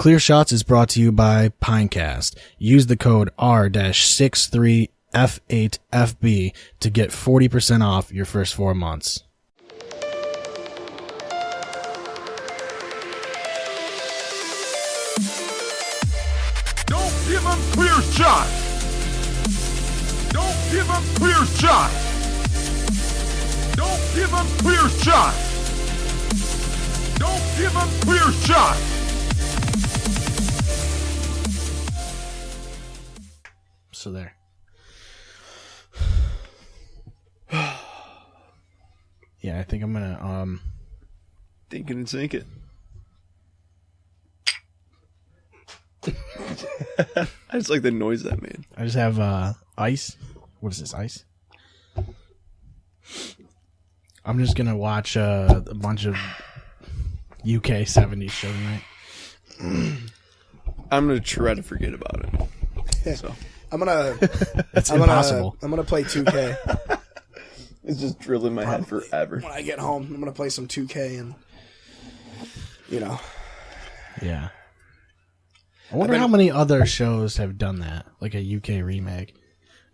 Clear Shots is brought to you by Pinecast. Use the code R-63F8FB to get 40% off your first 4 months. Don't give him clear shot. Don't give him clear shot. Don't give him clear shot. Don't give him clear shot. So there. Yeah, I think I'm gonna Think it and sink it. I just like the noise that made. I just have ice. What is this, ice? I'm just gonna watch a bunch of UK 70s show tonight. I'm gonna try to forget about it. So I'm gonna. It's impossible. I'm gonna play 2K. it's just drilled in my head forever. When I get home, I'm gonna play some 2K and, Yeah. I wonder how many other shows have done that, like a UK remake.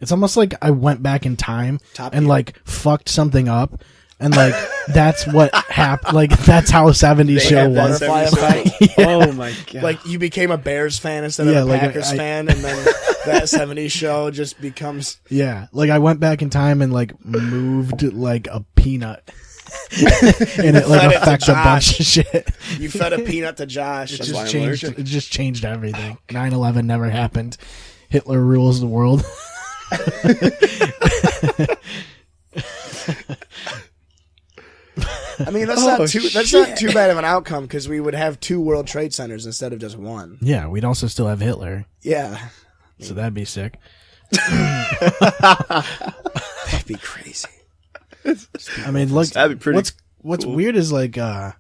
It's almost like I went back in time and like fucked something up, and like that's what happened. Like that's how a 70s show was. Butterfly effect. Oh my god! Like you became a Bears fan instead of a Packers fan, and then that 70s show just becomes. Yeah, like I went back in time and like moved like a peanut. And it like affects a bunch of shit. You fed a peanut to Josh. It just changed everything. 9/11 never happened. Hitler rules the world. I mean, that's not too bad of an outcome because we would have 2 World Trade Centers instead of just 1. Yeah, we'd also still have Hitler. Yeah, So that'd be sick. that'd be crazy. I mean, look, That'd be pretty what's cool. weird is like, I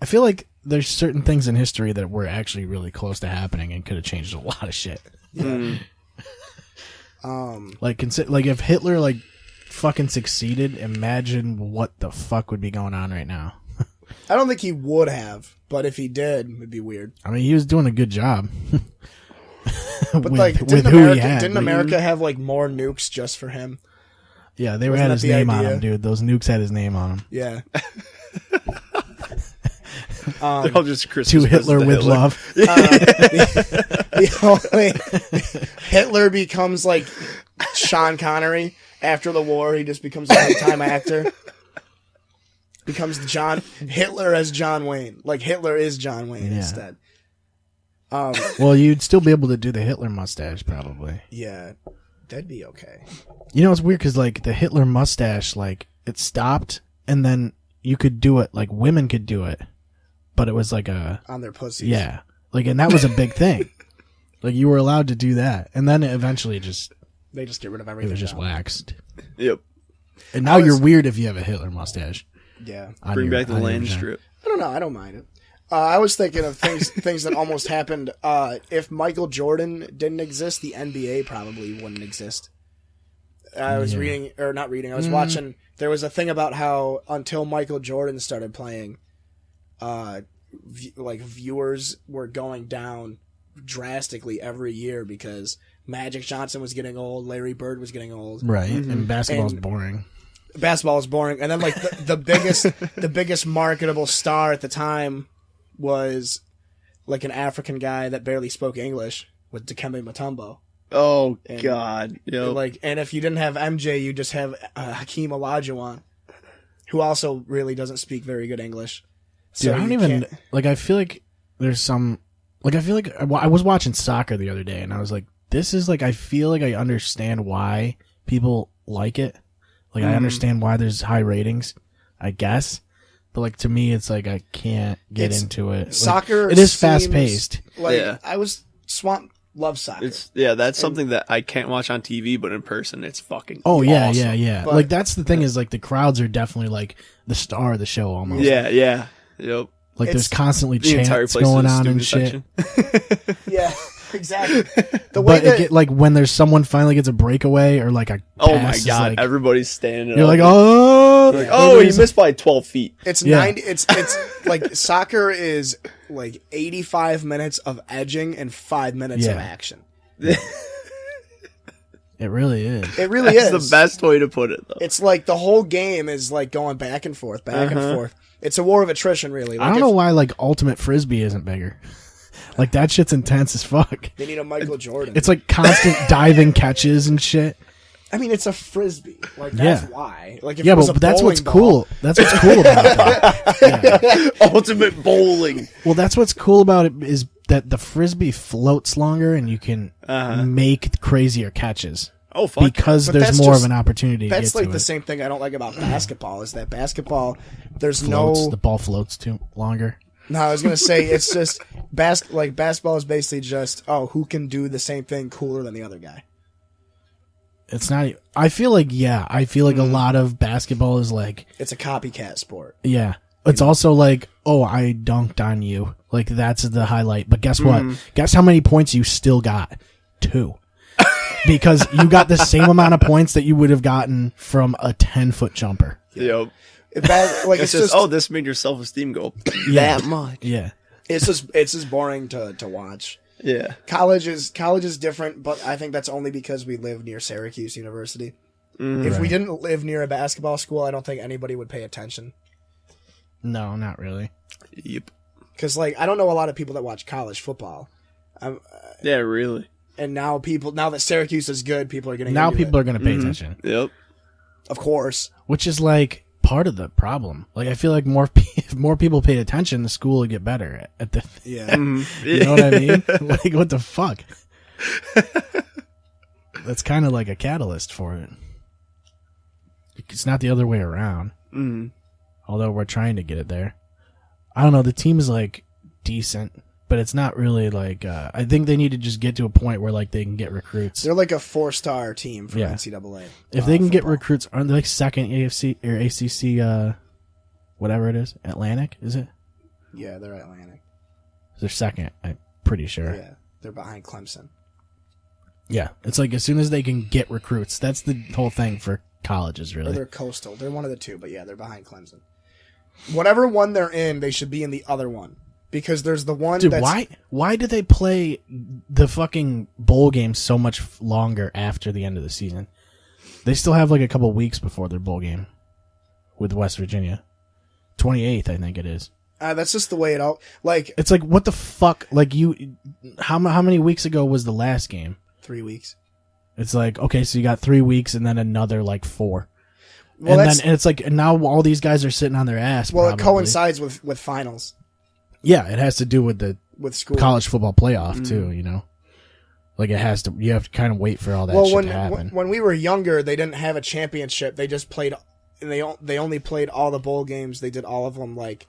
feel like there's certain things in history that were actually really close to happening and could have changed a lot of shit. Like if Hitler like fucking succeeded, imagine what the fuck would be going on right now. I don't think he would have, but if he did, it'd be weird. I mean, he was doing a good job. But didn't America have like more nukes just for him? Yeah, they Wasn't had that his the name on idea? them, dude. Those nukes had his name on them. Yeah. They're all just Christmas To Hitler with Hitler. love. Hitler becomes like Sean Connery after the war. He just becomes a full-time actor. Becomes Hitler as John Wayne. Like Hitler is John Wayne instead. Well, you'd still be able to do the Hitler mustache, probably. Yeah, that'd be okay. You know, it's weird because like the Hitler mustache, like it stopped, and then you could do it. Like women could do it, but it was like On their pussies. yeah, like, and that was a big thing. Like you were allowed to do that, and then it eventually They just get rid of it everything. was just now. waxed. Yep. And now you're weird if you have a Hitler mustache. Yeah. Bring back the land vagina. strip. I don't know. I don't mind it. I was thinking of things that almost happened. If Michael Jordan didn't exist, the NBA probably wouldn't exist. I was I was watching. There was a thing about how until Michael Jordan started playing, viewers were going down drastically every year because Magic Johnson was getting old, Larry Bird was getting old, Right, and basketball's boring. Basketball was boring, and then like the biggest marketable star at the time was like an African guy that barely spoke English with Dikembe Mutombo. Oh god. Yep. And if you didn't have MJ, you just have Hakeem Olajuwon, who also really doesn't speak very good English. So Dude, I don't even like. I feel like there's some like. I feel like I was watching soccer the other day, and I was like, "This is like." I feel like I understand why people like it. Like I understand why there's high ratings, I guess. But like to me, it's like I can't get into it. Like, Soccer. it is fast paced. Like Yeah. I was Swamp loves soccer. That's something that I can't watch on TV, but in person, it's fucking. Oh yeah, awesome. yeah. But- like that's the thing is like the crowds are definitely like the star of the show almost. Yeah, yep. Like there's It's- constantly The entire chants place going is a on and student shit. section. Yeah, exactly. The way But like when there's someone finally gets a breakaway or like a Oh my pass is god, like, everybody's standing you're up. like, oh, Like, oh, he missed by 12 feet. it's Yeah. 90. It's like soccer is like 85 minutes of edging and 5 minutes of Yeah. action. It really is. It really That's is the best way to put it, though. It's like the whole game is like going back and forth, back and forth. It's a war of attrition, really. Like I don't know why like ultimate frisbee isn't bigger. Like that shit's intense as fuck. They need a Michael Jordan. It's like constant diving catches and shit. I mean, it's a frisbee. Like that's why. Like if Yeah, it was but a that's what's bowling ball- cool. That's what's cool about it. Ultimate bowling. Well, that's what's cool about it is that the frisbee floats longer and you can make crazier catches. Oh, fuck. Because But there's that's more just- of an opportunity to get That's to like it. the same thing I don't like about basketball is that basketball there's Floats, no the ball floats too longer. No, I was gonna say it's just basketball is basically just who can do the same thing cooler than the other guy. It's not. I feel like a lot of basketball is like It's a copycat sport. It's also like I dunked on you. Like that's the highlight. But guess what? Guess how many points you still got? 2. Because you got the same amount of points that you would have gotten from a 10-foot jumper. Yep. It's just this made your self-esteem go that much. Yeah. it's just boring to watch. Yeah. College is different, but I think that's only because we live near Syracuse University. If we didn't live near a basketball school, I don't think anybody would pay attention. No, not really. Yep. Because I don't know a lot of people that watch college football. Yeah, really. And now that Syracuse is good, people are getting Now into people it. are going to pay attention, Yep. Of course. which is like part of the problem. Like I feel like if more people paid attention, the school would get better at the. Yeah. You know what I mean? Like what the fuck? That's kind of like a catalyst for it. It's not the other way around. Although we're trying to get it there. I don't know. The team is like decent, but it's not really like. I think they need to just get to a point where like they can get recruits. They're like a 4-star team for Yeah. NCAA. If they can get football. recruits, aren't they like second AFC or ACC? Whatever it is, Atlantic is it? Yeah, they're Atlantic. They're second. I'm pretty sure. Yeah, they're behind Clemson. Yeah, it's like as soon as they can get recruits, that's the whole thing for colleges, Or really. they're Coastal. They're one of the two, but yeah, they're behind Clemson. Whatever one they're in, they should be in the other one. Because there's the one Dude, that's... why did they play the fucking bowl game so much longer after the end of the season? They still have like a couple weeks before their bowl game with West Virginia. 28th, I think it is. that's just the way it all... Like, It's like, what the fuck? Like, how many weeks ago was the last game? 3 weeks. It's like, okay, so you got 3 weeks and then another like 4. Well, and it's like, now all these guys are sitting on their ass. Well, probably. it coincides with finals. Yeah, it has to do with the With school. college football playoff too, you know? Like it has to, you have to kind of wait for all that shit to happen. When we were younger, they didn't have a championship. They just played... And they only played all the bowl games. They did all of them like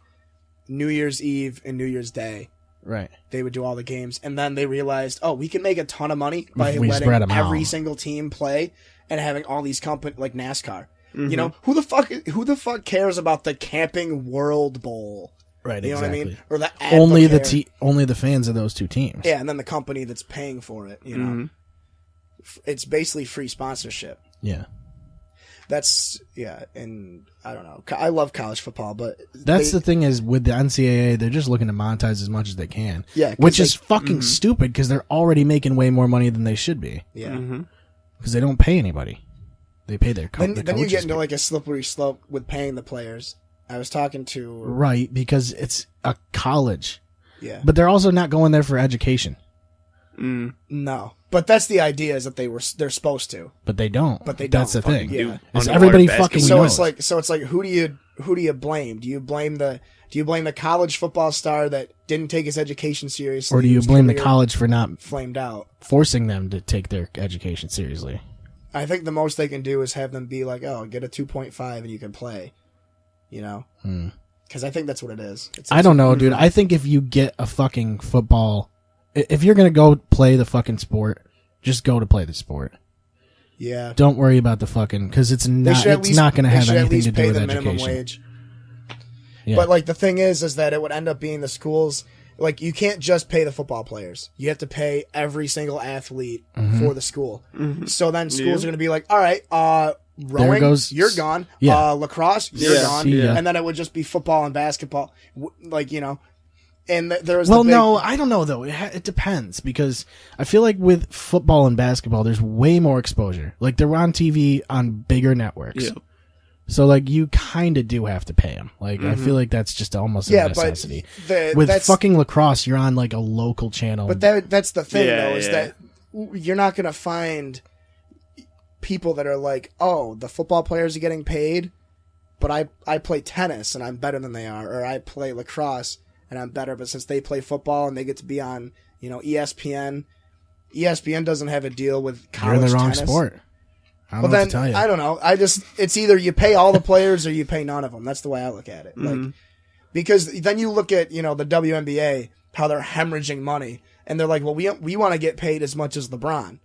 New Year's Eve and New Year's Day. Right. They would do all the games, and then they realized, we can make a ton of money by If we letting spread 'em every out. single team play and having all these like NASCAR. You know, who the fuck cares about the Camping World Bowl? Right, You know exactly. what I mean? Or the Only the fans of those two teams. Yeah, and then the company that's paying for it. You know, it's basically free sponsorship. Yeah. That's and I don't know. I love college football, but That's the thing is with the NCAA, they're just looking to monetize as much as they can. Yeah, 'cause which they- is fucking stupid because they're already making way more money than they should be yeah. because they don't pay anybody. They pay their Then the you get coaches. into like a slippery slope with paying the players. I was talking to Right, because it's a college. yeah, But they're also not going there for education. no, but that's the idea is that they're supposed to. But they don't. But they That's don't the thing. fucking- yeah. Is Underwater everybody basketball. fucking So knows. it's like who do you blame? Do you blame the college football star that didn't take his education seriously, or do you whose blame the career college for not flamed out? forcing them to take their education seriously? I think the most they can do is have them be like, get a 2.5 and you can play. You know, because I think that's what it is. I don't know, dude. I think if you get a fucking football, if you're gonna go play the fucking sport, just go to play the sport. Yeah, Don't worry about the fucking because it's not. It's not gonna have anything to do with the minimum education. wage. Yeah. But like the thing is that it would end up being the schools like you can't just pay the football players. You have to pay every single athlete for the school. So then schools are going to be like, all right, rowing, you're gone. Yeah. Lacrosse, you're gone. Yeah. And then it would just be football and basketball. Like, you know, and there was no, I don't know though. It depends because I feel like with football and basketball, there's way more exposure. Like they're on TV on bigger networks. Yep. So like you kind of do have to pay them. Like I feel like that's just almost a necessity. With fucking lacrosse, you're on like a local channel. But that's the thing though, is that you're not going to find people that are like, oh, the football players are getting paid, but I play tennis and I'm better than they are, or I play lacrosse and I'm better, but since they play football and they get to be on, you know, ESPN doesn't have a deal with college You're in the wrong tennis. Sport. I don't know what to tell you. I don't know. It's either you pay all the players or you pay none of them. That's the way I look at it. Like, because then you look at, you know, the WNBA, how they're hemorrhaging money, and they're like, well, we want to get paid as much as LeBron,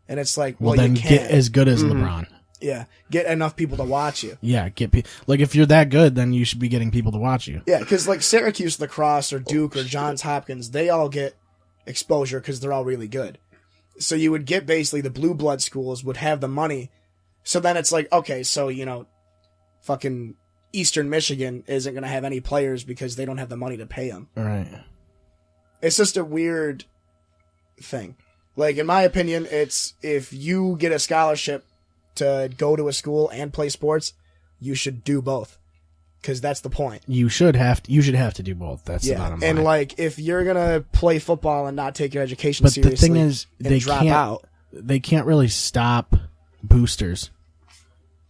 and it's like, well then you can't get as good as LeBron. Yeah, get enough people to watch you. Yeah, like if you're that good, then you should be getting people to watch you. Yeah, because like Syracuse lacrosse or Duke or Johns Hopkins, they all get exposure because they're all really good. So you would get basically the blue blood schools would have the money. So then it's like, okay, so, you know, fucking Eastern Michigan isn't going to have any players because they don't have the money to pay them. Right. It's just a weird thing. Like, in my opinion, it's if you get a scholarship to go to a school and play sports, you should do both. Because that's the point. You should have to do both. That's the bottom line. And like, if you're gonna play football and not take your education seriously, the thing is, they drop can't. out. They can't really stop boosters.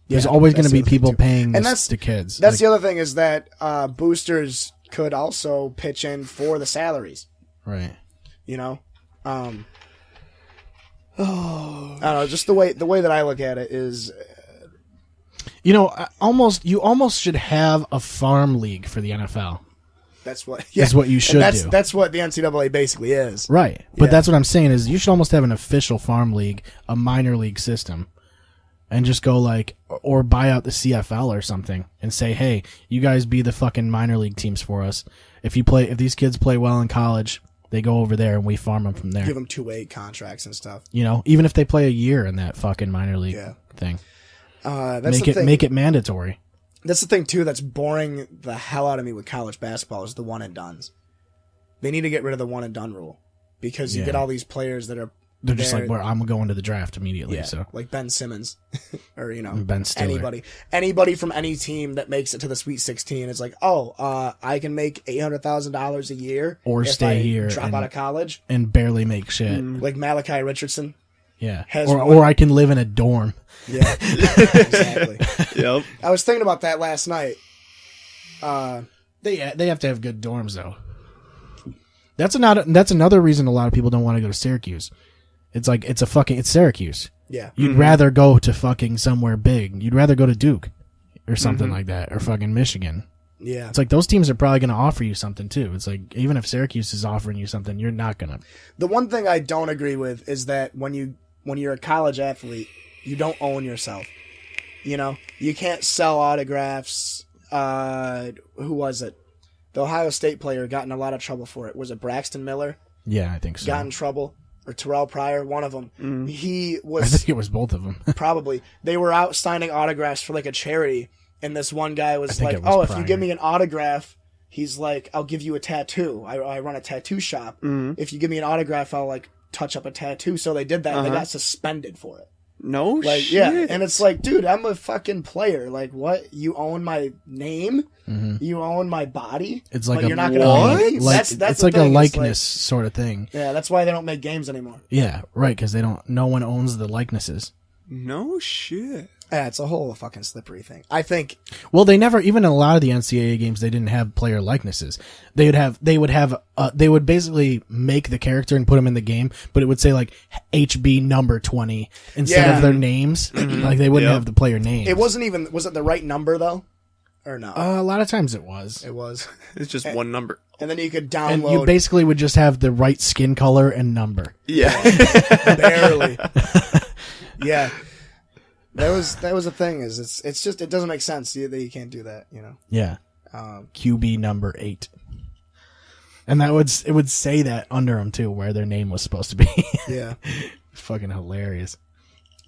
There's Yeah, always going to that's the be other thing, people too. paying And the kids. That's the other thing is that boosters could also pitch in for the salaries. Right. You know, I don't know. Just the way that I look at it is. You know, you almost should have a farm league for the NFL. That's what you should do. That's what the NCAA basically is. Right. But Yeah. that's what I'm saying is you should almost have an official farm league, a minor league system, and just go like, or buy out the CFL or something and say, hey, you guys be the fucking minor league teams for us. If these kids play well in college, they go over there and we farm them from there. Give them 2-way contracts and stuff. You know, even if they play a year in that fucking minor league thing. That's the thing. Make it mandatory. That's the thing too. That's boring the hell out of me with college basketball is the one and dones. They need to get rid of the one and done rule because you get all these players that are they're just like, well, I'm going to the draft immediately. So like Ben Simmons, or you know, Ben Stiller. anybody from any team that makes it to the Sweet 16 is like, oh, I can make $800,000 a year or if stay I here, drop out of college, and barely make shit. like Malachi Richardson. Yeah, Has or I can live in a dorm. Yeah, exactly. Yep. I was thinking about that last night. They have to have good dorms though. That's another reason a lot of people don't want to go to Syracuse. It's like it's Syracuse. Yeah, You'd rather go to fucking somewhere big. You'd rather go to Duke or something like that, or fucking Michigan. yeah. It's like those teams are probably going to offer you something too. It's like even if Syracuse is offering you something, you're not gonna. The one thing I don't agree with is that when you're a college athlete, you don't own yourself. You know, you can't sell autographs. Who was it? The Ohio State player got in a lot of trouble for it. Was it Braxton Miller? Yeah, I think so. Got in trouble. Or Terrell Pryor, one of them. He was... I think it was both of them. probably. They were out signing autographs for like a charity, and this one guy was like, was if you give me an autograph, he's like, I'll give you a tattoo. I run a tattoo shop. If you give me an autograph, I'll like touch up a tattoo. So they did that, and they got suspended for it. No Like, shit. yeah, and it's like, dude, I'm a fucking player. Like, what? You own my name? You own my body? It's like but a you're not gonna what? own me? Like, That's it's the like a thing. It's likeness sort of thing. yeah, that's why they don't make games anymore. Yeah, right. Because no one owns the likenesses. No shit. Yeah, it's a whole fucking slippery thing. I think. Well, they never, even in a lot of the NCAA games, they didn't have player likenesses. They would basically make the character and put them in the game, but it would say like HB number 20 instead of their names. Like they wouldn't have the player names. It wasn't even. Was it the right number though, or no? A lot of times it was. It was. It's just one number. And then you could And download you basically would just have the right skin color and number. Yeah. barely. Yeah. That was a thing. It's just it doesn't make sense that you can't do that. You know. Yeah. QB number 8. And it would say that under them too, where their name was supposed to be. Yeah. Fucking hilarious.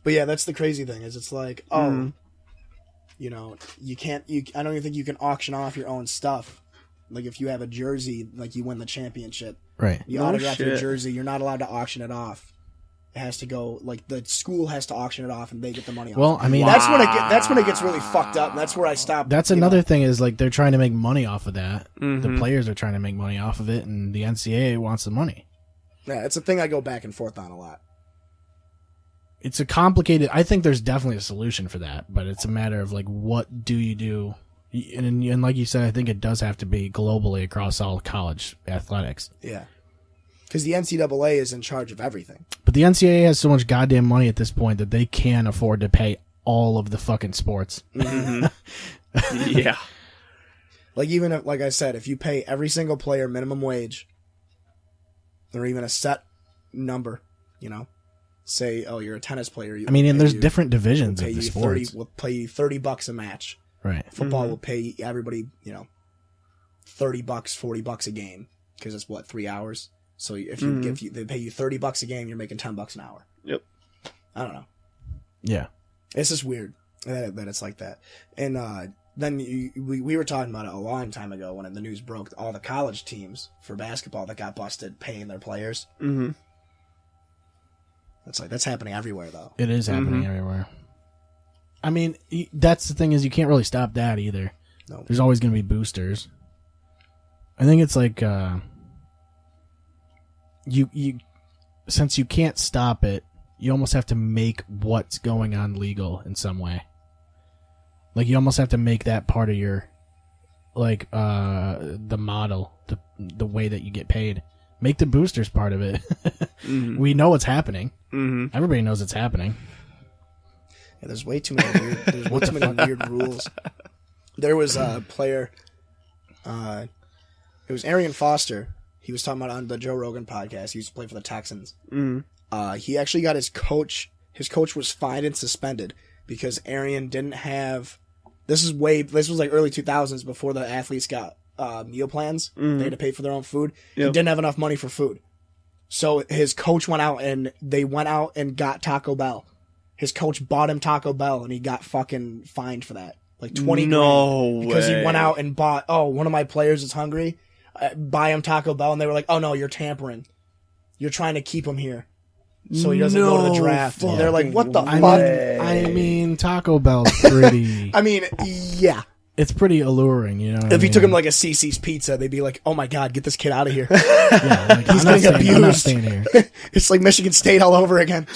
But yeah, that's the crazy thing is it's like, you know, I don't even think you can auction off your own stuff. Like if you have a jersey, like you win the championship, Right. you autograph your jersey, you're not allowed to auction it off. It has to go, like the school has to auction it off and they get the money off. Well, I mean, that's when it gets really fucked up. That's where I stop. That's another thing is like they're trying to make money off of that. The players are trying to make money off of it, and the NCAA wants the money. Yeah, it's a thing I go back and forth on a lot. It's a complicated. I think there's definitely a solution for that, but it's a matter of like, what do you do? And like you said, I think it does have to be globally across all college athletics. Yeah, because the NCAA is in charge of everything. But the NCAA has so much goddamn money at this point that they can afford to pay all of the fucking sports. Yeah. Like even if, like I said, if you pay every single player minimum wage, or even a set number, you know. Say, oh, you're a tennis player. I mean, and there's different divisions of the sports. We'll pay you $30 a match. Right. Football will pay everybody, you know, $30, $40 a game because it's what 3 hours. So if they pay you $30 a game, you're making $10 an hour. Yep. I don't know. Yeah. It's just weird that it's like that. And then we were talking about it a long time ago when the news broke. All the college teams for basketball that got busted paying their players. Mm-hmm. It's like that's happening everywhere, though. It is happening everywhere. I mean, that's the thing is you can't really stop that either. No. There's always going to be boosters. I think it's like you since you can't stop it, you almost have to make what's going on legal in some way. Like you almost have to make that part of your like the model, the way that you get paid. Make the boosters part of it. We know it's happening. Everybody knows it's happening. Yeah, there's way too many weird. There's way too many weird rules. There was a player. It was Arian Foster. He was talking about on the Joe Rogan podcast. He used to play for the Texans. He actually got his coach. His coach was fined and suspended because Arian didn't have. This was like early 2000s before the athletes got meal plans. They had to pay for their own food. He didn't have enough money for food. So his coach went out and got Taco Bell. His coach bought him Taco Bell and he got fucking fined for that. Like 20 grand. Because he went out and bought, one of my players is hungry. Buy him Taco Bell. And they were like, oh no, you're tampering. You're trying to keep him here. So he doesn't go to the draft. And they're like, what the fuck? I mean, Taco Bell's pretty. I mean, yeah. It's pretty alluring, you know. If he took him like a CC's Pizza, they'd be like, "Oh my God, get this kid out of here! Yeah, like, He's getting abused." I'm not staying here. It's like Michigan State all over again.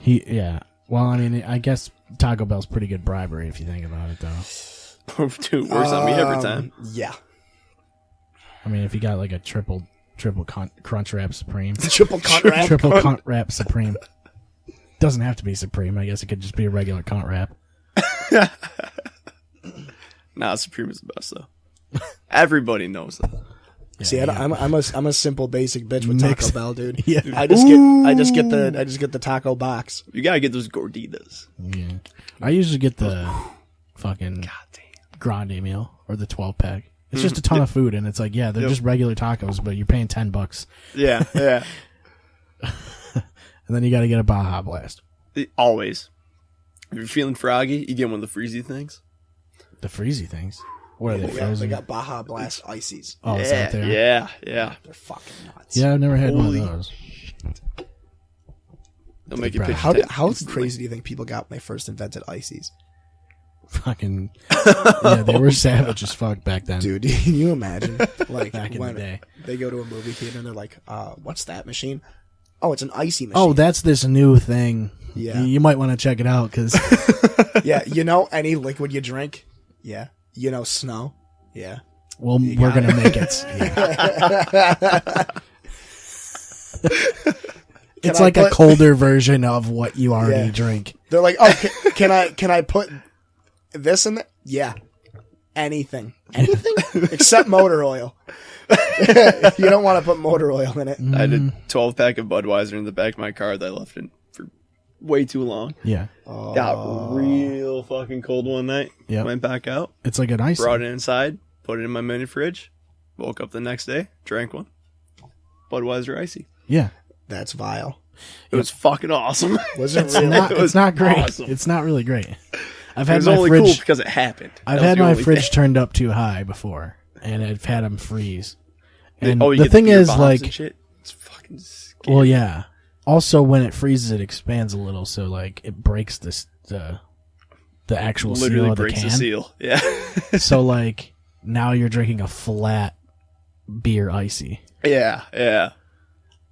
Well, I mean, I guess Taco Bell's pretty good bribery if you think about it, though. Dude, worse on me every time. Yeah. I mean, if you got like a triple crunch wrap supreme, Triple cunt wrap. triple cunt wrap supreme. Doesn't have to be supreme. I guess it could just be a regular cunt wrap. Nah, Supreme is the best though. Everybody knows that. Yeah, See, I'm a simple basic bitch with Mix. Taco Bell, dude. Yeah. I just get the taco box. You gotta get those gorditas. Yeah. I usually get the fucking God damn. grande meal or the 12-pack. It's just a ton of food, and it's like, yeah, they're just regular tacos, but you're paying $10. Yeah, yeah. And then you got to get a Baja Blast. Always. If you're feeling froggy, you get one of the freezy things. The freezy things. What are they? Yeah, Frozen? they got Baja Blast ices. Oh, it's out there. Yeah, yeah. They're fucking nuts. Yeah, I've never had one of those. They'll make you Pretty pitch How crazy do you think people got when they first invented ices? Fucking yeah, they were savage as fuck back then, Dude, can you imagine? Like Back in when the day. they go to a movie theater and they're like, what's that machine? Oh, it's an icy machine. Oh, that's this new thing. Yeah. You might want to check it out because Yeah, you know any liquid you drink? Yeah. You know snow? Yeah. well, we're gonna make it. Yeah. It's like a colder version of what you already drink. They're like, oh, can I put this in there? Yeah. Anything except motor oil. You don't want to put motor oil in it. I had a 12-pack of Budweiser in the back of my car that I left in for way too long. Yeah. Got real fucking cold one night. Yeah. Went back out. It's like an ice. Brought it inside. Put it in my mini fridge. Woke up the next day, drank one. Budweiser icy. Yeah. That's vile. It was fucking awesome. Was it It's really? not, It was it's not great. awesome. It's not really great. I've It had was my only cool fridge. because it happened. I've That was had the my only fridge thing. turned up too high before, and I've had them freeze. And Oh, you the get thing beer is, bombs like, and shit? It's fucking scary. well, yeah. Also, when it freezes, it expands a little, so like it breaks the actual Literally seal of the breaks can. the seal. Yeah. So like now you're drinking a flat beer icy. Yeah.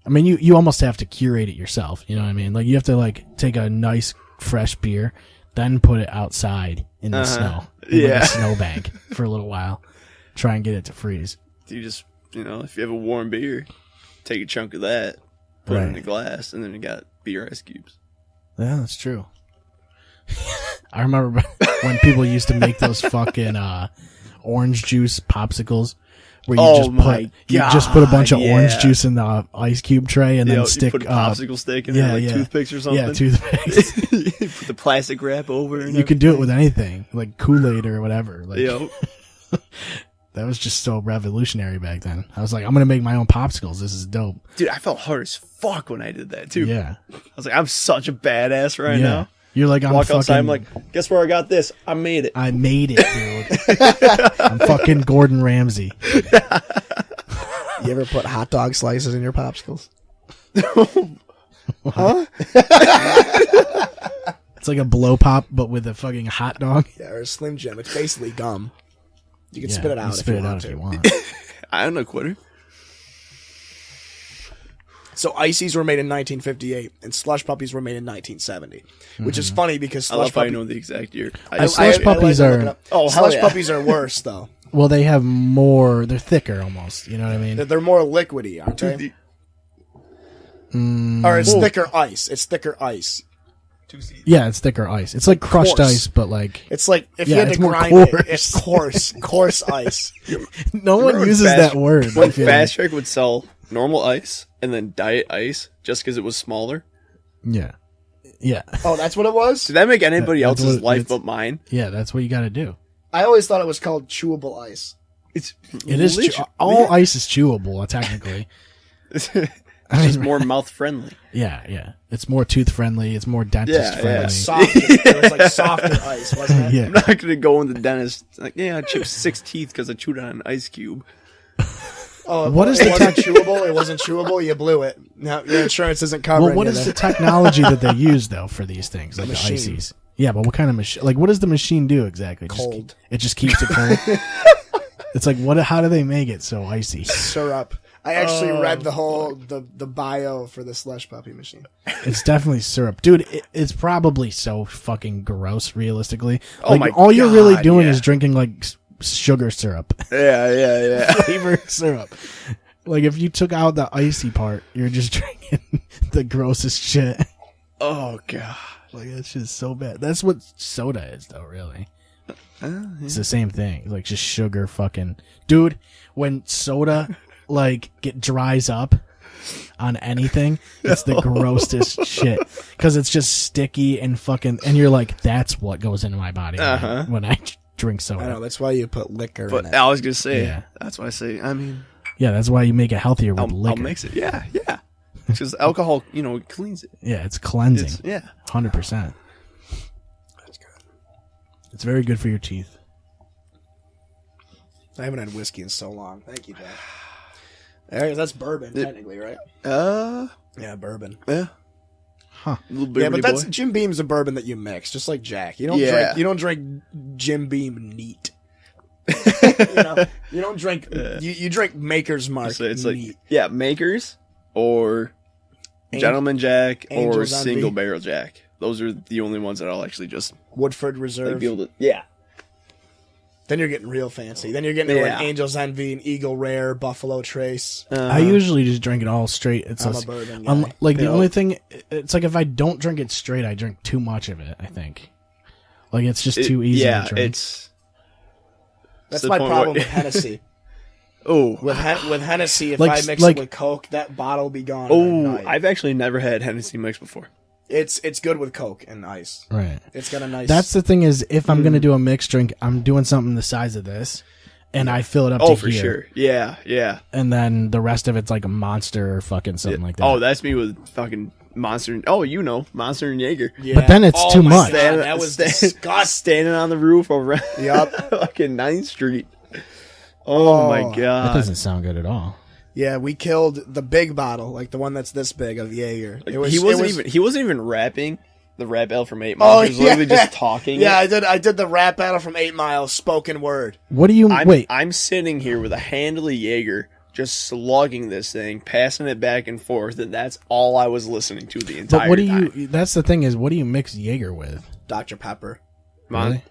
I mean, you almost have to curate it yourself. You know what I mean? Like you have to like take a nice fresh beer, then put it outside in the snow, in like Yeah. a snowbank for a little while, try and get it to freeze. You just, if you have a warm beer, take a chunk of that, put it in Right. a glass, and then you got beer ice cubes. Yeah, that's true. I remember when people used to make those fucking orange juice popsicles, where you just put a bunch of orange juice in the ice cube tray and then You stick put a popsicle stick in there, like toothpicks or something. Yeah, toothpicks. Put the plastic wrap over. And You could do it with anything, like Kool-Aid or whatever. Like Yo. that was just so revolutionary back then. I was like, I'm gonna make my own popsicles. This is dope. Dude, I felt hard as fuck when I did that too. Yeah, I was like, I'm such a badass right now. You're like, I'm Walk fucking, outside, I'm like, guess where I got this? I made it. I made it, dude. I'm fucking Gordon Ramsay. You ever put hot dog slices in your popsicles? Huh? It's like a blow pop, but with a fucking hot dog. Yeah, or a Slim Jim. It's basically gum. You can Yeah, spit it out, spit it out if if you you want want. I'm no quitter. So ices were made in 1958, and slush puppies were made in 1970, which is funny because I love slush how you puppies. know the exact year. Slush puppies to look are- it up. Oh, hell slush yeah. puppies are worse though. Well, they have more. They're thicker, almost. You know what I mean? They're more liquidy, aren't they? Or it's thicker ice. It's thicker ice. Yeah, it's thicker ice. It's like crushed coarse. ice, but like It's like if Yeah, you had it's to more grind it, coarse. it's coarse ice. no one Remember when uses that word. I When feel Fast Track would sell normal ice and then diet ice just because it was smaller. like. Yeah, Oh, that's what it was? Did that make anybody That's else's what life it's- but mine? yeah. That's what you got to do. I always thought it was called chewable ice. It's It is all ice is chewable, technically. It's just more mouth friendly. Yeah. It's more tooth friendly. It's more dentist Yeah, yeah. friendly. Softer. It was like softer ice, wasn't it? Yeah. I'm not gonna go in the dentist like, yeah, I chipped 6 teeth because I chewed on an ice cube. Oh, What is it the wasn't chewable? It wasn't chewable. You blew it. Now your insurance isn't covering Well, what you is then. the technology that they use though for these things, like the machine. ices? Yeah, but what kind of machine? Like, what does the machine do exactly? Cold. It just keeps it cold. It's like, what? How do they make it so icy? Syrup. I actually read the whole the bio for the slush puppy machine. It's definitely syrup, dude. It's probably so fucking gross. Realistically, Oh like my all you're really God, doing yeah. is drinking like sugar syrup, Yeah. flavor syrup. Like if you took out the icy part, you're just drinking the grossest shit. Oh god. Like that shit is so bad. That's what soda is, though. Really, it's the same thing. Like just sugar, fucking dude. When soda like dries up on anything, it's the grossest shit because it's just sticky and fucking. And you're like, that's what goes into my body when I drink soda. I know that's why you put liquor But in it. I was gonna say, Yeah. that's why I say. I mean, Yeah, that's why you make it healthier with I'll liquor. mix it. Yeah. Because alcohol, it cleans it. Yeah, it's cleansing. It's, yeah. 100%. That's good. It's very good for your teeth. I haven't had whiskey in so long. Thank you, Jack. That's bourbon, technically, right? Yeah, bourbon. Yeah. Huh. Little Yeah, but that's boy. Jim Beam's a bourbon that you mix, just like Jack. You don't Yeah. drink. You don't drink Jim Beam neat. You don't drink. You drink Maker's Mark. So it's neat. like Makers or Gentleman Jack or Angels on Single V. Barrel Jack. Those are the only ones that I'll actually just Woodford Reserve. be able to. Yeah. Then you're getting real fancy. Then you're getting into like Yeah. Angel's Envy and Eagle Rare, Buffalo Trace. I usually just drink it all straight. It's I'm a just- bourbon guy. like the Yeah. only thing, it's like if I don't drink it straight, I drink too much of it. I think, like it's just too easy Yeah, to drink. it's. That's the my point problem where- with Hennessy. Oh. With Hennessy, if Like- I mix like- it with Coke, that bottle will be gone. in a Oh, night. I've actually never had Hennessy mix before. It's good with Coke and ice. right. It's got a nice. That's the thing is, if I'm gonna do a mixed drink, I'm doing something the size of this, and I fill it up Oh, to for here. sure. Yeah, yeah. And then the rest of it's like a Monster or fucking something like that. Oh, that's me with fucking Monster. Oh, Monster and Jaeger. Yeah. But then it's Oh too my much. God, that was disgusting. Standing on the roof over Yup. fucking 9th Street. Oh my That god. doesn't sound good at all. Yeah, we killed the big bottle, like the one that's this big of Jaeger. He wasn't even rapping the rap battle from 8 Mile. Oh, He was literally yeah. just talking. Yeah, I did the rap battle from 8 Mile, spoken word. What do you wait? I'm sitting here with a handle of Jaeger, just slugging this thing, passing it back and forth, and that's all I was listening to the entire But what do time. you? That's the thing is, what do you mix Jaeger with? Dr. Pepper. Really?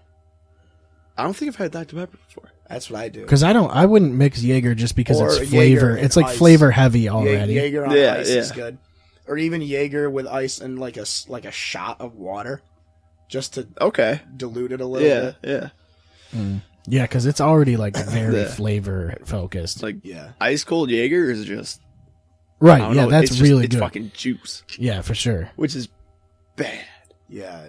I don't think I've had Dr. Pepper before. That's what I do. Because I wouldn't mix Jaeger just because Or it's flavor. Jaeger It's and like ice. flavor heavy already. Jaeger on Yeah, ice is yeah. good. Or even Jaeger with ice and like a shot of water, just to Okay. dilute it a little Yeah, bit. yeah. Yeah, because it's already like very Yeah. flavor focused. Like Yeah. ice cold Jaeger is just I Right? don't Yeah, know, that's it's just- really it's good. fucking juice, Yeah, for sure. which is bad. Yeah.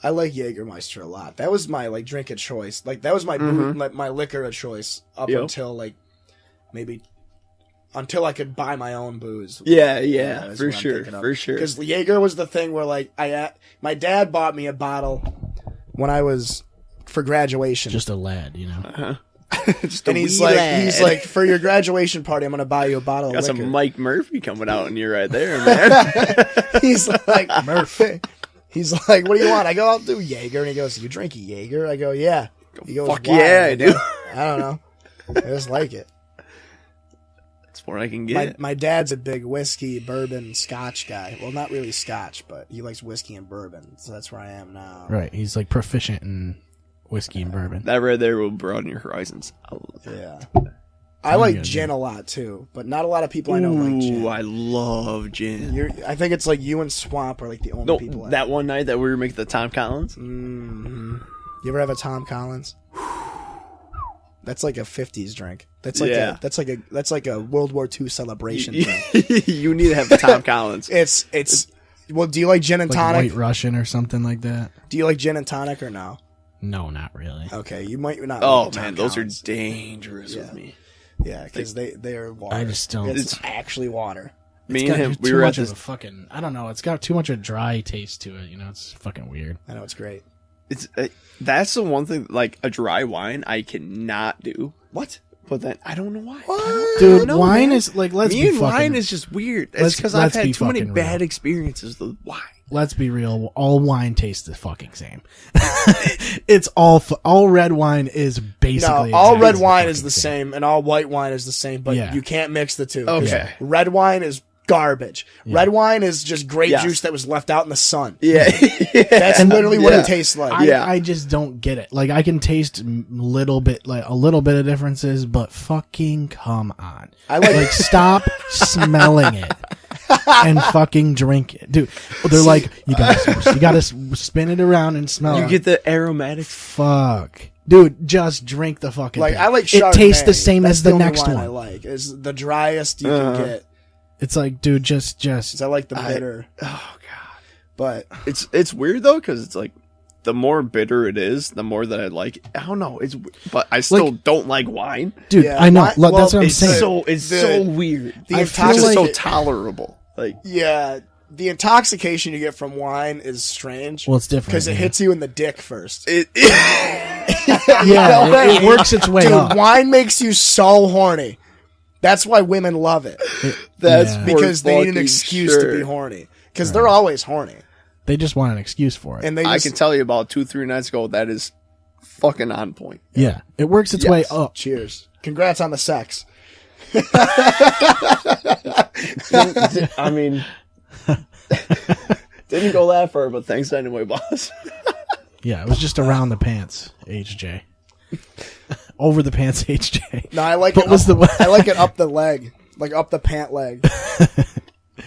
I like Jägermeister a lot. That was my like drink of choice. Like that was my my liquor of choice up Yep. until like maybe until I could buy my own booze. Yeah, That's for what I'm sure, thinking of. for sure. Because Jaeger was the thing where like my dad bought me a bottle when I was for graduation. Just a lad, you know. Just a and he's wee like, lad. for your graduation party, I'm gonna buy you a bottle of Got liquor. some Mike Murphy coming out in you right there, man. He's like, Murphy. He's like, what do you want? I go, I'll do Jaeger. And he goes, you drink Jaeger? I go, yeah. He goes, Fuck why? yeah, I do. I don't know. I just like it. That's what I can get. My dad's a big whiskey, bourbon, scotch guy. Well, not really scotch, but he likes whiskey and bourbon. So that's where I am now. Right? He's like proficient in whiskey and bourbon. That right there will broaden your horizons. Yeah. I like good, gin a lot too, but not a lot of people I know like gin. Ooh, I love gin. I think it's like you and Swamp are like the only No, people. that one night that we were making the Tom Collins. You ever have a Tom Collins? That's like a '50s drink. That's like Yeah. that's like a World War II celebration drink. You need to have the Tom Collins. It's well. Do you like gin and Like tonic? White Russian or something like that. Do you like gin and tonic or no? No, not really. Okay, you might not. Oh like Tom man, those Collins. are dangerous with me. Yeah, because they are water. I just don't- It's actually water. Me It's and got him, we too were at much of this. a fucking. I don't know. It's got too much of a dry taste to it. You know, it's fucking weird. I know it's great. It's that's the one thing. Like a dry wine, I cannot do. What? But then I don't know why. Dude, know, wine man. is like. Let's Me be and fucking. wine is just weird. It's let's- because I've let's had be too many fucking bad real. experiences with wine. Let's be real. All wine tastes the fucking same. It's all red wine is basically. No, all exactly red wine fucking is the same, and all white wine is the same. But Yeah. you can't mix the two. 'cause Okay. Red wine is garbage. Red wine is just grape Yes. juice that was left out in the sun. Yeah, That's literally what Yeah. it tastes like. I just don't get it. Like I can taste a little bit of differences, but fucking come on. I like- stop smelling it and fucking drink it, dude. They're like you gotta spin it around and smell. you it. get the aromatic. Fuck, dude. Just drink the fucking. Like thing. I like it Chardonnay. tastes the same That's as the only next wine one. I like is the driest you can get. It's like, dude, just 'Cause I like the bitter. Oh god, But it's weird though because it's like the more bitter it is, the more that I like it. I don't know. But I still don't like wine. dude. Yeah, I know. wine- Look, that's well, what I'm It's saying. so weird. the I feel intoxic- so tolerable. Like yeah, the intoxication you get from wine is strange. Well, it's different because it yeah. hits you in the dick first. it. Yeah, it works its way Dude, up. wine makes you so horny. That's why women love it. That's Yeah. Because they need an fucking excuse sure. to be horny. Because they're always horny. They just want an excuse for it. And they I just can tell you about 2-3 nights ago. That is fucking on point. yeah, it works its way up. cheers. Congrats on the sex. I mean, didn't go that far, but thanks anyway, boss. Yeah, it was just around the pants, HJ. Over the pants, HJ. No, I like What it. was up, the- I like it up the leg, like up the pant leg.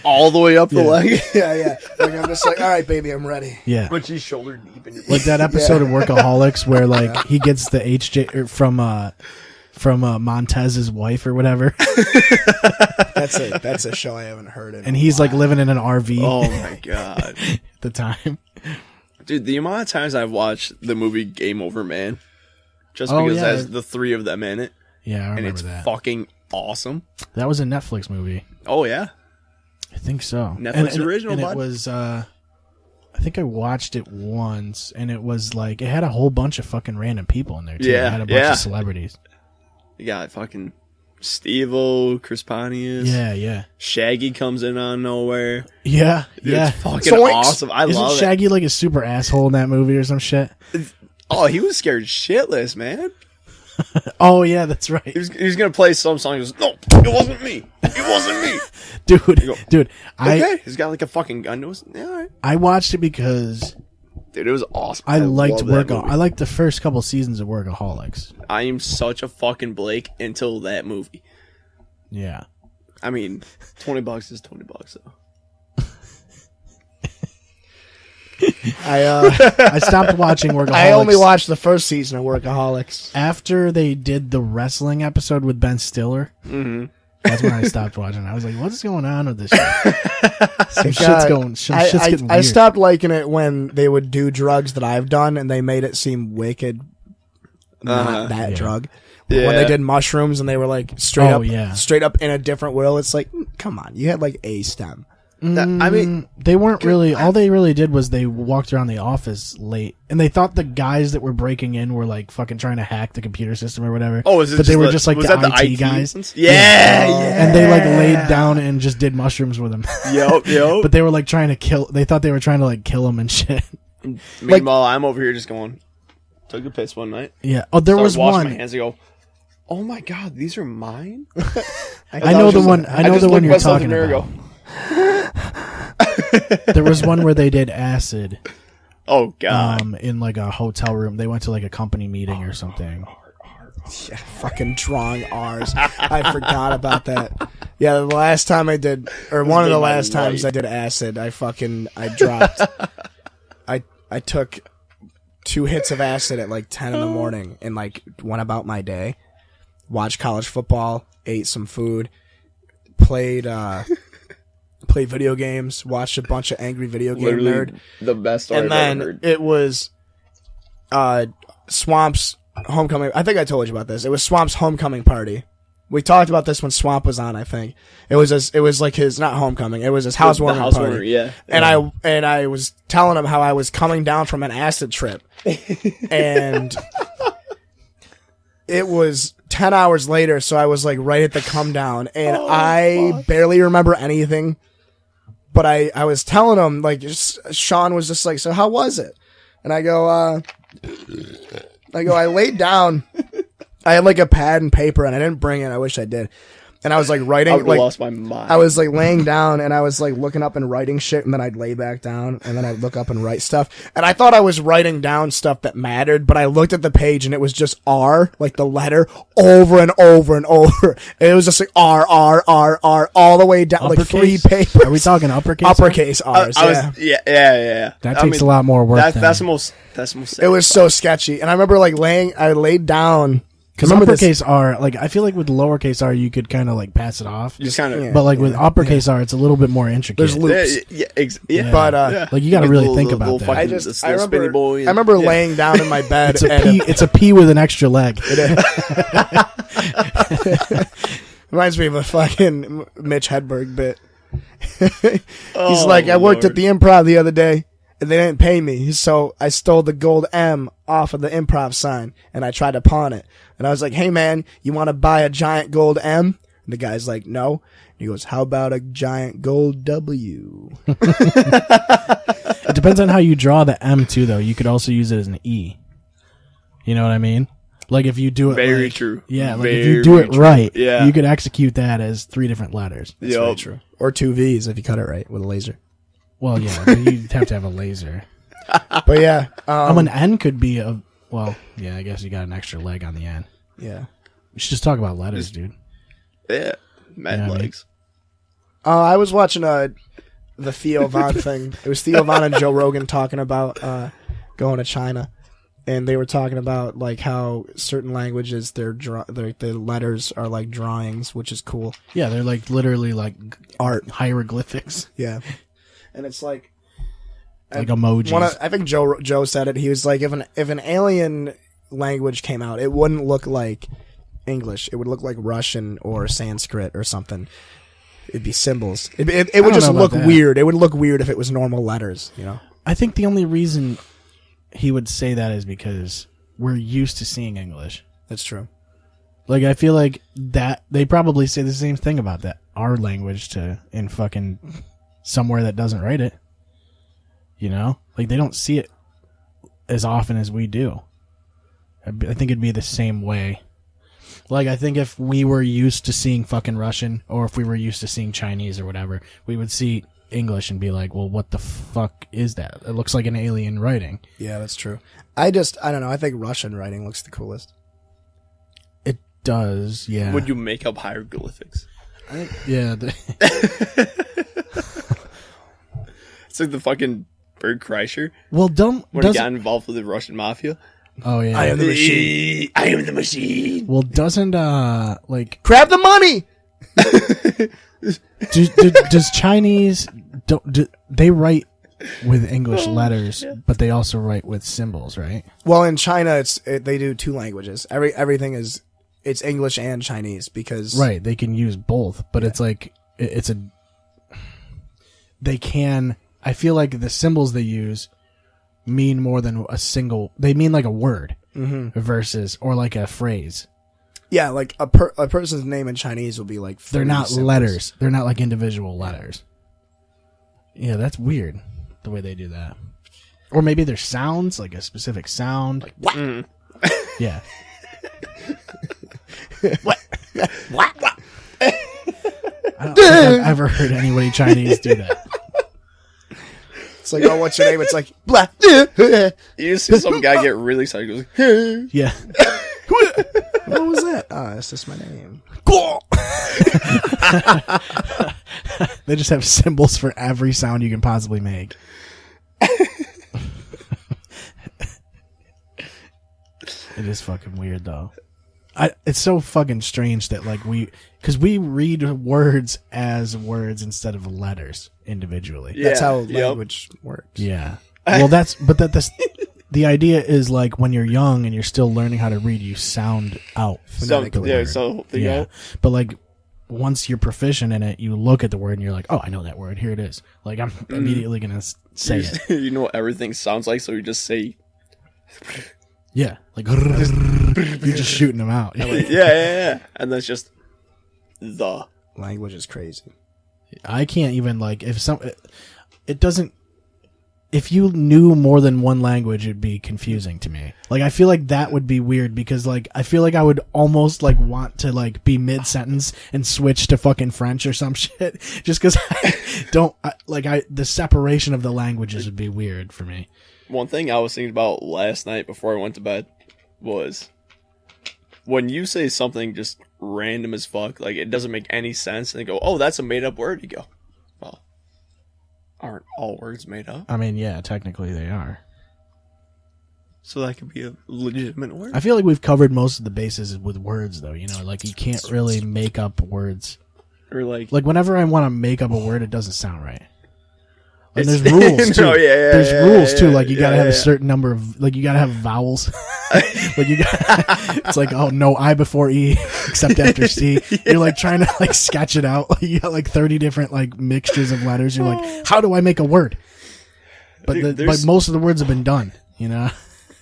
All the way up the leg. Yeah. Like I'm just like, all right, baby, I'm ready. Yeah, But she's shoulder deep in your like that episode of Workaholics where like he gets the HJ from Montez's wife or whatever, That's a show I haven't heard in. and he's like living in an RV Oh my god. at the time. Dude, the amount of times I've watched the movie Game Over Man. just Oh, because yeah. it has the 3 of them in it, Yeah, I and remember it's that. fucking awesome. That was a Netflix movie. Oh yeah, I think so. Netflix original, and bud. it was. I think I watched it once, and it was like it had a whole bunch of fucking random people in there too. Yeah, it had a bunch yeah. of celebrities. you got fucking Steve-O, Chris Pontius. Yeah. Shaggy comes in on nowhere. Yeah. Dude, it's fucking Zoinks! awesome. I Isn't love it. Shaggy like a super asshole in that movie or some shit? Oh, he was scared shitless, man. Oh yeah, that's right, He was gonna play some song. He goes, "No, it wasn't me. It wasn't me." dude. Okay, he's got like a fucking gun to us. Yeah, all right. I watched it because Dude, it was awesome. I liked love that movie. I liked the first couple seasons of Workaholics. I am such a fucking Blake until that movie. Yeah. I mean, $20 is $20 though. I stopped watching Workaholics. I only watched the first season of Workaholics. after they did the wrestling episode with Ben Stiller. Mm-hmm. That's when I stopped watching. I was like, "What's going on with this shit?" Some shit's God, going. Some shit's getting I weird. stopped liking it when they would do drugs that I've done, and they made it seem wicked. Not that Yeah. drug. Yeah. When they did mushrooms and they were like straight Oh, up, yeah. straight up in a different world. It's like, come on, you had like a stem. I mean, They weren't really. All they really did was they walked around the office late, and they thought the guys that were breaking in were like fucking trying to hack the computer system or whatever. oh, is it but they were just like was the that IT guys. Yeah, And they like laid down and just did mushrooms with them. Yep. But they were like trying to kill. They thought they were trying to like kill him and shit. Meanwhile, I'm over here just going. Took a piss one night. Yeah. Oh, there Started was washing one. my hands and go, "Oh my god, these are mine." I know the one. I know just the one looked you're myself talking in the mirror about. and go, There was one where they did acid "Oh god." in like a hotel room. They went to like a company meeting or something. Yeah, fucking drawing R's. I forgot about that. Yeah, the last time I did, or one of the made my last times life. I did acid, I dropped. I took 2 hits of acid at like 10 in the morning and like went about my day. Watched college football, ate some food, played video games, watched a bunch of Angry Video Game Literally Nerd. the best story And I've then ever heard. it was Swamp's homecoming. I think I told you about this. It was Swamp's homecoming party. We talked about this when Swamp was on. I think it was like his not homecoming. It was his housewarming The party. housewarming, yeah. And I was telling him how I was coming down from an acid trip, and it was 10 hours later. So I was like right at the come down, and I barely remember anything. But I was telling him, like, Sean was just like, "So how was it?" And I go, I laid down. I had like a pad and paper, and I didn't bring it. I wish I did. And I was like writing, I would have like lost my mind. I was like laying down, and I was like looking up and writing shit, and then I'd lay back down, and then I'd look up and write stuff. And I thought I was writing down stuff that mattered, but I looked at the page, and it was just R, like the letter, over and over and over. And it was just like R, R, R, R, all the way down, like 3 Uppercase? papers. Are we talking uppercase? Uppercase R's, I yeah. was, yeah. That I takes mean, a lot more work. That's the most. It was so sketchy. And I remember like I laid down. because remember this- uppercase R. Like I feel like with lowercase R, you could kind of like pass it off. just kind of. Yeah. But like with uppercase R, it's a little bit more intricate. There's loops. Yeah. But Like you got to really think about that. I remember laying down in my bed. and It's a P with an extra leg. reminds me of a fucking Mitch Hedberg bit. He's like, I worked at the Improv the other day, and they didn't pay me, so I stole the gold M off of the Improv sign, and I tried to pawn it. And I was like, hey man, you want to buy a giant gold M? And the guy's like, no. And he goes, how about a giant gold W? It depends on how you draw the M too, though. You could also use it as an E. You know what I mean? Like if you do it Very like- true. Yeah, like Very if you do it true. right, Yeah. you could execute that as 3 different letters. That's very true. Or 2 V's if you cut it right with a laser. Well, yeah, but you'd have to have a laser. But yeah. An N could be a well, yeah, I guess you got an extra leg on the end. Yeah. We should just talk about letters, dude. Yeah, mad Yeah, legs. I was watching the Theo Von thing. It was Theo Von and Joe Rogan talking about going to China, and they were talking about like how certain languages their letters are like drawings, which is cool. Yeah, they're like literally like Art. hieroglyphics, Yeah, and it's like like emojis. I think Joe said it. He was like, if an alien language came out, it wouldn't look like English. It would look like Russian or Sanskrit or something. It'd be symbols. It would just look weird. It would look weird if it was normal letters, you know? I think the only reason he would say that is because we're used to seeing English. That's true. Like, I feel like that they probably say the same thing about that, our language in fucking somewhere that doesn't write it. You know? Like, they don't see it as often as we do. I think it'd be the same way. Like, I think if we were used to seeing fucking Russian, or if we were used to seeing Chinese or whatever, we would see English and be like, well, what the fuck is that? It looks like an alien writing. Yeah, that's true. I don't know. I think Russian writing looks the coolest. It does, yeah. Would you make up hieroglyphics? Yeah. It's like the fucking Bert Kreischer. Well, when he got involved with the Russian mafia. Oh, yeah. I am the machine. I am the machine. Well, doesn't, like... Grab the money! Does Chinese... they write with English letters, but they also write with symbols, right? Well, in China, they do two languages. Everything is... It's English and Chinese because... Right, they can use both, but it's like... They can... I feel like the symbols they use mean more than a single... They mean like a word versus... Or like a phrase. Yeah, like a person's name in Chinese will be like... They're not symbols. letters. They're not like individual letters. Yeah, that's weird, the way they do that. Or maybe there's sounds, like a specific sound. Like, what? Yeah. What? What? I don't think I've ever heard anybody Chinese do that. It's like, oh, what's your name? It's like, blah. You just see some guy get really excited. He goes, Yeah. What was that? Oh, that's just my name. They just have symbols for every sound you can possibly make. It is fucking weird, though. It's so fucking strange that, like, because we read words as words instead of letters individually. Yeah, that's how language works. Yeah. Well, the idea is, like, when you're young and you're still learning how to read, you sound out. Yeah. But, like, once you're proficient in it, you look at the word and you're like, oh, I know that word. Here it is. Like, I'm immediately going to say it. You know what everything sounds like, so you just say... Yeah. Like, you're just shooting them out. Yeah. And that's just the... Language is crazy. I can't even, like, it doesn't... If you knew more than one language, it'd be confusing to me. Like, I feel like that would be weird because, like, I feel like I would almost, like, want to, like, be mid-sentence and switch to fucking French or some shit. Just because the separation of the languages would be weird for me. One thing I was thinking about last night before I went to bed was when you say something just random as fuck, like, it doesn't make any sense, and they go, oh, that's a made-up word, you go, well, aren't all words made up? I mean, yeah, technically they are. So that could be a legitimate word? I feel like we've covered most of the bases with words, though. You know, like, you can't really make up words. Or like whenever I want to make up a word, it doesn't sound right. And there's rules too. There's rules too. Like, you gotta have a certain number of, like, you gotta have vowels. Like, it's like, oh, no I before E except after C. You're like trying to, like, sketch it out. Like, you got like 30 different, like, mixtures of letters. You're like, how do I make a word? But most of the words have been done, you know?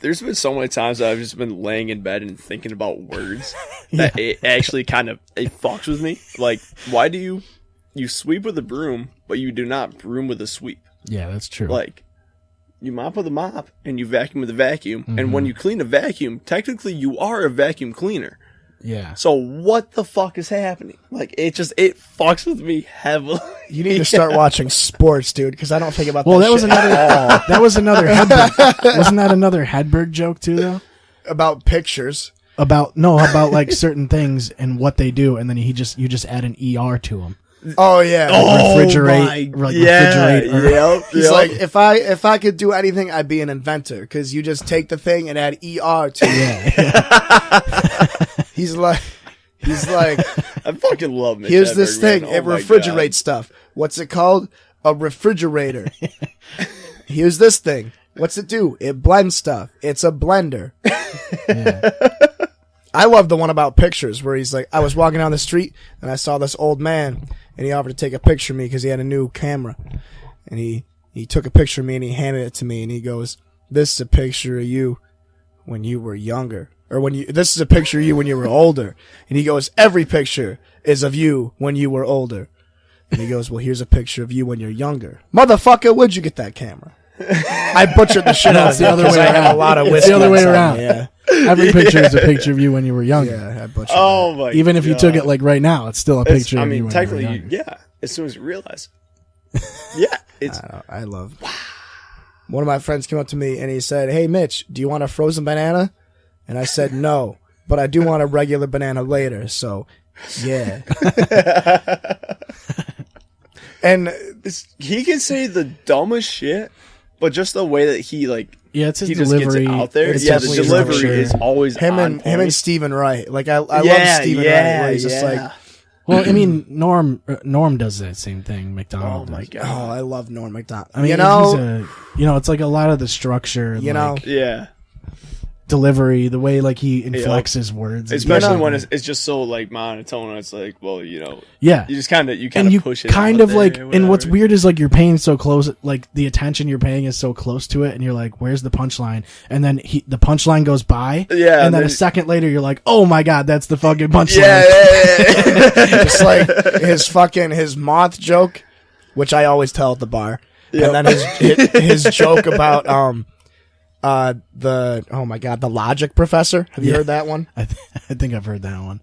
There's been so many times that I've just been laying in bed and thinking about words that it actually kind of, it fucks with me. Like, why do you sweep with a broom, but you do not broom with a sweep? Yeah, that's true. Like, you mop with a mop, and you vacuum with a vacuum, and when you clean a vacuum, technically you are a vacuum cleaner. Yeah. So what the fuck is happening? Like, it fucks with me heavily. You need to start watching sports, dude, because I don't think about that shit. was another Hedberg. Wasn't that another Hedberg joke too, though? About pictures. About like certain things and what they do, and then you just add an ER to them. Oh yeah. Refrigerate. Yep. He's like, if I could do anything, I'd be an inventor, because you just take the thing and add ER to it. Yeah. He's like, I fucking love Mitch here's this Hedberg, thing. man. It Oh my refrigerates God. stuff. What's it called? A refrigerator. Here's this thing. What's it do? It blends stuff. It's a blender. Yeah. I love the one about pictures where he's like, I was walking down the street and I saw this old man and he offered to take a picture of me because he had a new camera. And he took a picture of me and he handed it to me and he goes, this is a picture of you when you were younger. Or this is a picture of you when you were older. And he goes, every picture is of you when you were older. And he goes, well, here's a picture of you when you're younger. Motherfucker, where'd you get that camera? I butchered the shit out of It's the other because way I have around. a lot of It's whiskey. the other way inside around. me, yeah. Every picture is a picture of you when you were younger. Yeah, I butchered Oh my! Even if you took it like right now, it's still a It's- picture I of you mean, when technically, you were younger. yeah. As soon as you realize, yeah, it's I love. One of my friends came up to me and he said, "Hey, Mitch, do you want a frozen banana?" And I said, "No, but I do want a regular banana later." So, yeah. And he can say the dumbest shit, but just the way that he like, Yeah, it's his he just delivery. gets it out there. It's Yeah, the definitely his delivery structure. is always him on and point. Stephen Wright. Like I love Yeah, Stephen yeah, Wright. Where he's just yeah. like, Well, I mean, Norm does that same thing. McDonald. Oh my does. god! oh, I love Norm Macdonald. I mean, you know, it's like a lot of the structure, You know, like, Yeah, delivery, the way like he inflects his words, especially know- when it's just so like monotone. And it's like, well, yeah. you just kind of And you push it kind out of like, there, and what's whatever. weird is like you're paying so close, like the attention you're paying is so close to it, and you're like, "Where's the punchline?" And then the punchline goes by, Yeah, and then then- a second later you're like, "Oh my god, that's the fucking punchline!" Yeah. just like his moth joke, which I always tell at the bar, Yep. and then his joke about the logic professor. Have you Yeah. heard that one? I think I've heard that one.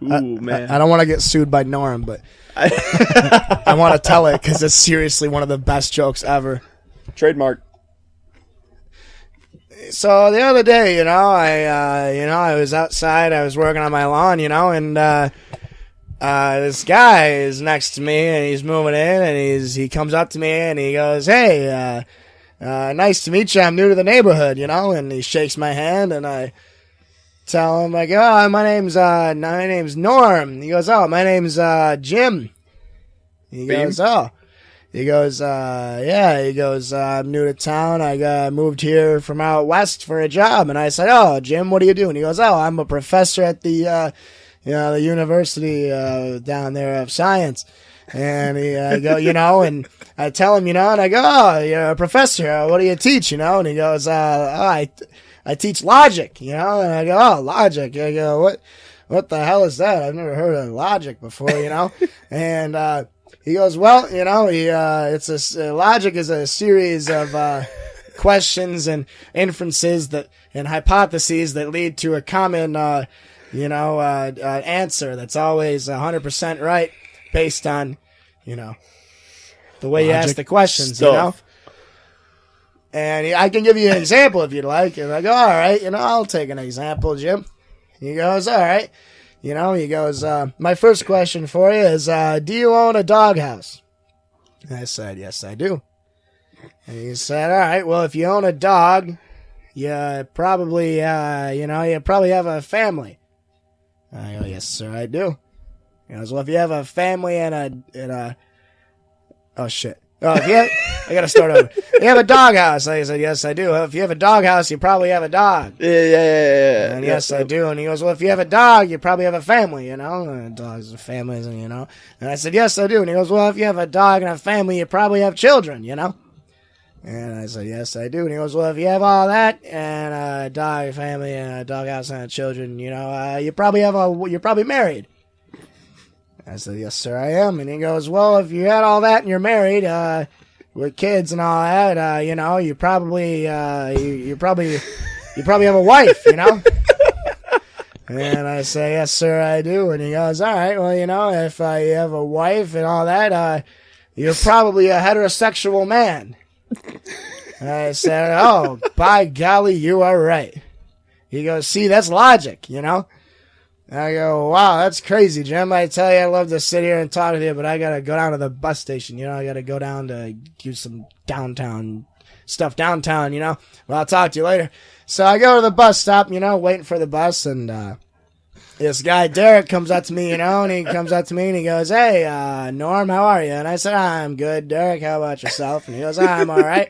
Ooh man, I don't want to get sued by Norm, but I want to tell it because it's seriously one of the best jokes ever. trademark. So the other day, I was outside, I was working on my lawn, and this guy is next to me and he's moving in and he comes up to me and he goes, "Hey, nice to meet you. I'm new to the neighborhood, and he shakes my hand and I tell him, I go, "Oh, my name's Norm." He goes, "Oh, my name's Jim." He Beam? goes, "Oh." He goes, "Yeah." He goes, "I'm new to town. I moved here from out west for a job." And I said, "Oh, Jim, what do you do?" And he goes, "Oh, I'm a professor at the university down there of science." And I go, and I tell him, and I go, "Oh, you're a professor. What do you teach?" And he goes, I teach logic, And I go, "Oh, logic." I go, what the hell is that? I've never heard of logic before, And he goes, "Well, logic is a series of questions and inferences and hypotheses that lead to a common, answer that's always 100% right based on, the way you ask Logic the questions, stuff. And I can give you an example if you'd like." And I go, "All right, I'll take an example, Jim." He goes, "All right." He goes, "My first question for you is, do you own a doghouse?" I said, "Yes, I do." And he said, "All right, well, if you own a dog, you probably, you probably have a family." I go, "Yes, sir, I do." He goes, "Well, if you have a family and a oh, shit. Oh, I gotta start over. You have a doghouse." I said, "Yes, I do." "Well, if you have a doghouse, you probably have a dog." Yeah. And yes, I do. And he goes, "Well, if you have a dog, you probably have a family, And dogs are families, and And I said, "Yes, I do." And he goes, "Well, if you have a dog and a family, you probably have children, And I said, "Yes, I do." And he goes, "Well, if you have all that and a dog, a family, and a doghouse and children, you're probably married." I said, "Yes, sir, I am." And he goes, "Well, if you had all that and you're married, with kids and all that, you probably have a wife, And I say, "Yes, sir, I do." And he goes, "All right, well, if I have a wife and all that, you're probably a heterosexual man." And I said, "Oh, by golly, you are right." He goes, "See, that's logic, I go, "Wow, that's crazy, Jim. I tell you, I love to sit here and talk with you, but I gotta go down to the bus station, I gotta go down to do some downtown stuff downtown, Well, I'll talk to you later." So I go to the bus stop, waiting for the bus, and this guy, Derek, comes up to me, and he comes up to me and he goes, "Hey, Norm, how are you?" And I said, "I'm good, Derek. How about yourself?" And he goes, "I'm all right."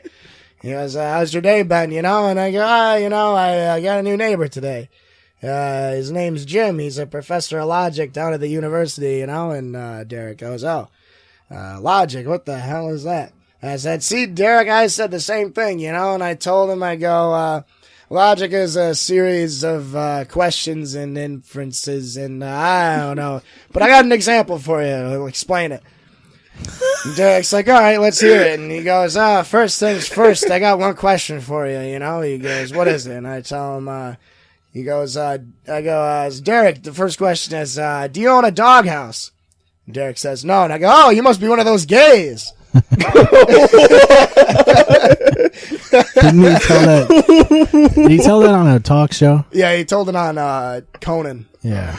He goes, how's your day been, you know? And I go, I got a new neighbor today. His name's Jim. He's a professor of logic down at the university, you know? And Derek goes, logic, what the hell is that? And I said, see, Derek, I said the same thing, you know? And I told him, I go, logic is a series of questions and inferences, and I don't know. But I got an example for you. I'll explain it. And Derek's like, all right, let's hear it. And he goes, first things first, I got one question for you, you know? He goes, what is it? And I tell him, he goes, Derek, the first question is, do you own a doghouse? And Derek says, no. And I go, oh, you must be one of those gays. Didn't he tell that? Did he tell that on a talk show? Yeah, he told it on Conan. Yeah.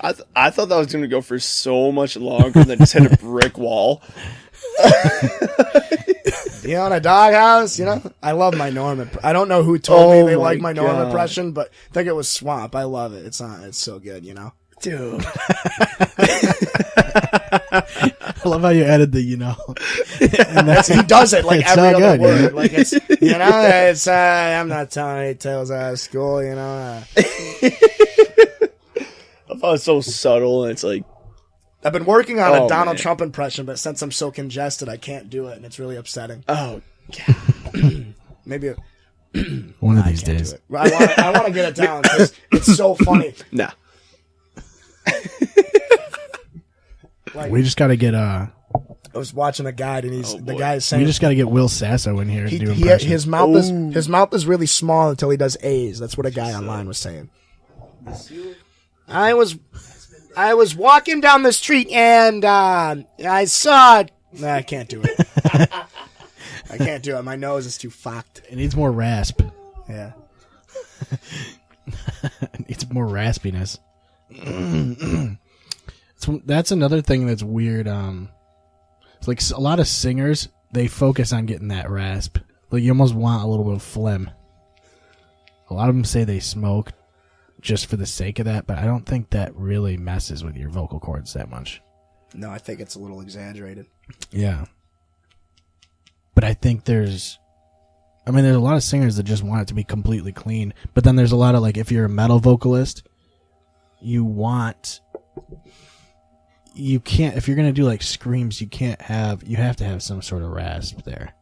I thought that was going to go for so much longer than just hit a brick wall. You own a doghouse, you know? I love my Norm. I don't know who told me they like my Norm God. impression, but I think it was Swamp. I love it. It's so good, you know? Dude. I love how you added the, you know. And He does it like It's every so other good, word. yeah. Like it's, you know, it's, I'm not telling any tales out of school, you know? I thought it was so subtle, and it's like, I've been working on a Donald man. Trump impression, but since I'm so congested, I can't do it, and it's really upsetting. oh, Maybe one of I these can't days. do it. I want to get it down because it's so funny. nah. Like, We just got to get I was watching a guide, and the boy. guy's saying we just got to get Will Sasso in here to do he impressions. his mouth is really small until he does A's. That's what a guy online was saying. I was walking down the street and I saw. Nah, I can't do it. I can't do it. My nose is too fucked. It needs more rasp. Yeah. It needs more raspiness. That's another thing that's weird. It's like a lot of singers, they focus on getting that rasp. Like you almost want a little bit of phlegm. A lot of them say they smoke just for the sake of that, but I don't think that really messes with your vocal cords that much. No, I think it's a little exaggerated. Yeah. But I think there's a lot of singers that just want it to be completely clean, but then there's a lot of, like, if you're a metal vocalist, you can't, if you're going to do like screams, you have to have some sort of rasp there.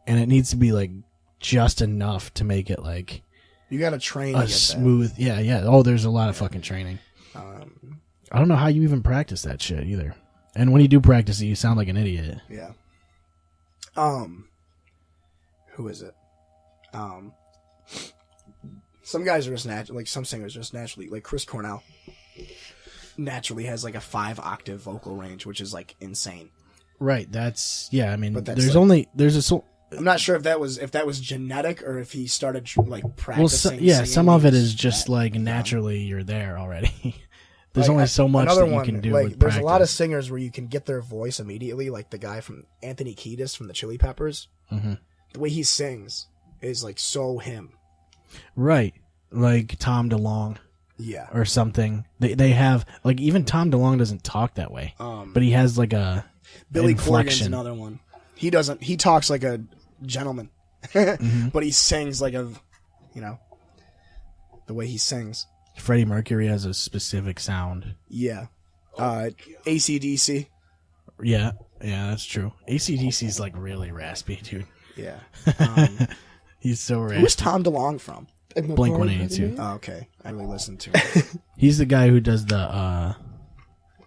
And it needs to be like just enough to make it like You got to train a to get smooth, yeah. Oh, there's a lot of fucking training. I don't know how you even practice that shit either. And when you do practice it, you sound like an idiot. that. Yeah. Who is it? Some guys are just some singers just naturally, like Chris Cornell, naturally has like a 5-octave vocal range, which is like insane. Right. That's, yeah. I mean, But that's there's like- only, there's a, I'm not sure if that was genetic or if he started like well, practicing. yeah, some of it is singing just that like young. naturally you're there already. There's Like, only so much another that you one, can do like, with there's practice. a lot of singers where you can get their voice immediately, like the guy from Anthony Kiedis from the Chili Peppers. Mhm. The way he sings is like so him. Right. Like Tom DeLonge Yeah. or something. They have, like, even Tom DeLonge doesn't talk that way. But he has like a Billy Corgan's inflection. another one. He doesn't. He talks like a gentleman, but he sings like a, the way he sings. Freddie Mercury has a specific sound. Yeah. AC/DC. Yeah, that's true. AC/DC's like really raspy, dude. Yeah. He's so raspy. Who's Tom DeLonge from? Blink-182. Oh, okay. I really listened to it. He's the guy who does the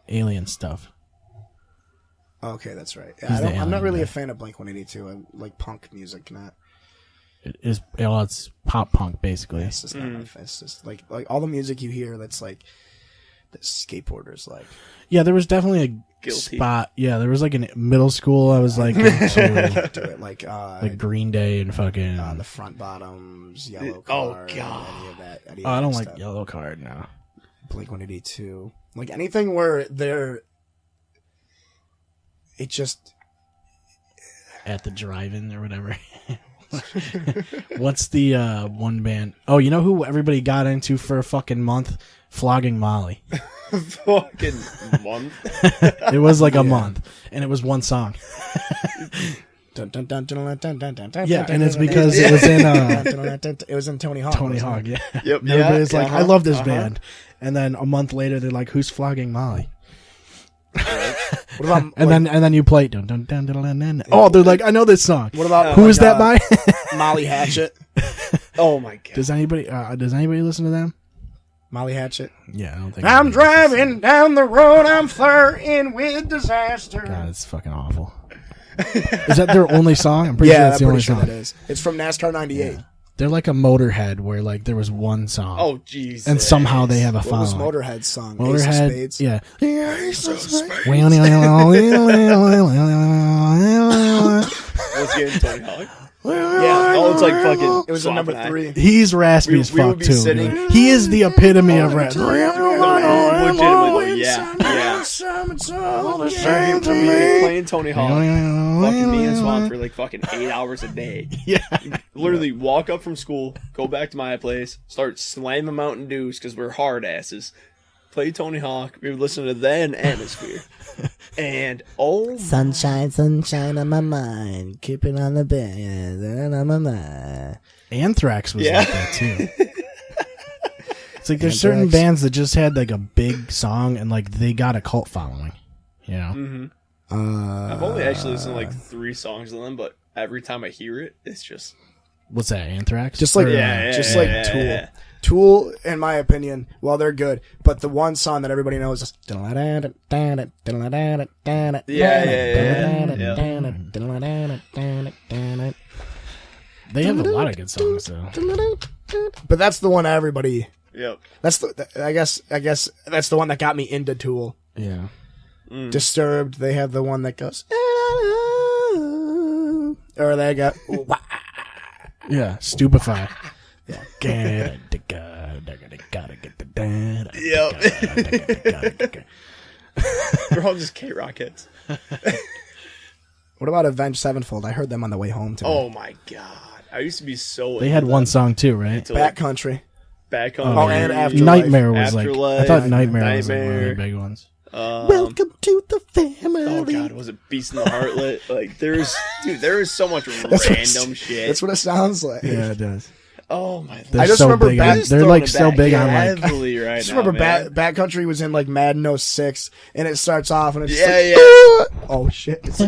alien stuff. Okay, that's right. He's the I'm not alien really guy. a fan of Blink-182. I like punk music, not. It's pop punk basically. It's just not my It's just like all the music you hear that's like the skateboarders like. Yeah, there was definitely a Guilty. spot. Yeah, there was like in middle school I was like into Do it like like Green Day and fucking. the Front Bottoms, Yellow Oh, Card, God. any of that. Oh, I don't like Yellow Card now. Blink-182, like anything where they're. It just At the drive-in or whatever. What's the one band? Oh, you know who everybody got into for a fucking month? Flogging Molly. Fucking month. It was like a month, and it was one song. Yeah, and it's because it was in it was in Tony Hawk. Tony Hawk. Yeah. Yep. And everybody's like, I love this uh-huh. band, and then a month later they're like, who's flogging Molly? What about And then you play dun, dun, dun, dun, dun, dun. Oh, they're like, I know this song. what about Who is that by? Molly Hatchet? Oh my god. Does anybody listen to them? Molly Hatchet. Yeah, I don't think. I'm driving down the road. I'm flirting with disaster. God, it's fucking awful. Is that their only song? I'm pretty sure Yeah, that's I'm the only pretty sure song. that is. It's from NASCAR '98. Yeah. They're like a Motorhead, where like there was one song. Oh Jesus. And somehow they have a What was following. Motorhead's song? Ace of Motorhead, Spades. yeah. Let's get into Tony Hawk. Yeah. Oh, it's like fucking. It was a number Swamping 3. He's raspy We- as we would fuck be too. sitting- dude. He is the epitome of rap. Legitimately, yeah. Playing Tony Hawk. Fucking me and Swamp for like fucking 8 hours a day. Yeah. Literally walk up from school, go back to my place, start slamming Mountain Dews because we're hard asses. Play Tony Hawk. We would listen to Then Atmosphere. And oh, Sunshine, sunshine on my mind. Keep it on the bed on my mind. Anthrax was Yeah. like that too. It's like there's certain Anthrax. bands that just had like a big song and like they got a cult following. You know? I've only actually listened to like 3 songs of them, but every time I hear it, it's just What's that? Anthrax? Just like Or, Tool. yeah. Tool, in my opinion, well, they're good, but the one song that everybody knows is they have a lot of good songs though. But that's the one everybody. Yep. That's the. I guess that's the one that got me into Tool. Yeah. Disturbed. They have the one that goes. Or they got. Yeah. Stupefy. Yeah. Yep. They're all just K-Rock hits. What about Avenged Sevenfold? I heard them on the way home today. Oh my god. I used to be so They had into one them. song too, right? Into, like, Backcountry. Back on Oh, and Afterlife. Nightmare was like. I Afterlife. thought Nightmare was like one of Nightmare. the big ones. Welcome to the family. Oh god, was it Beast in the Heartlet? Like there is so much That's what random shit. That's what it sounds like. Yeah, it does. Oh my They're I just so remember big back- on, they're like so big on like heavily right I just now. remember man. Backcountry was in like Madden 06, and it starts off and it's just Yeah, like, yeah. oh shit. It's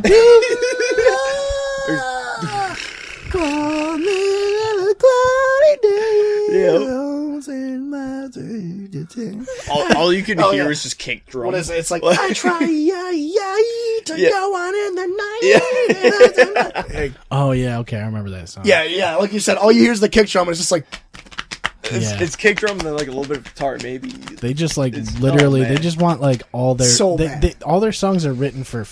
All you can Oh, hear yeah. is just kick drum. What is it? It's like I try to Yeah. go on in the night. Yeah. oh yeah, okay, I remember that song. yeah, like you said, all you hear is the kick drum, and it's just like Yeah. It's kick drum and then like a little bit of guitar, maybe. They just like It's- literally oh, they man. just want like all their So bad. all their songs are written for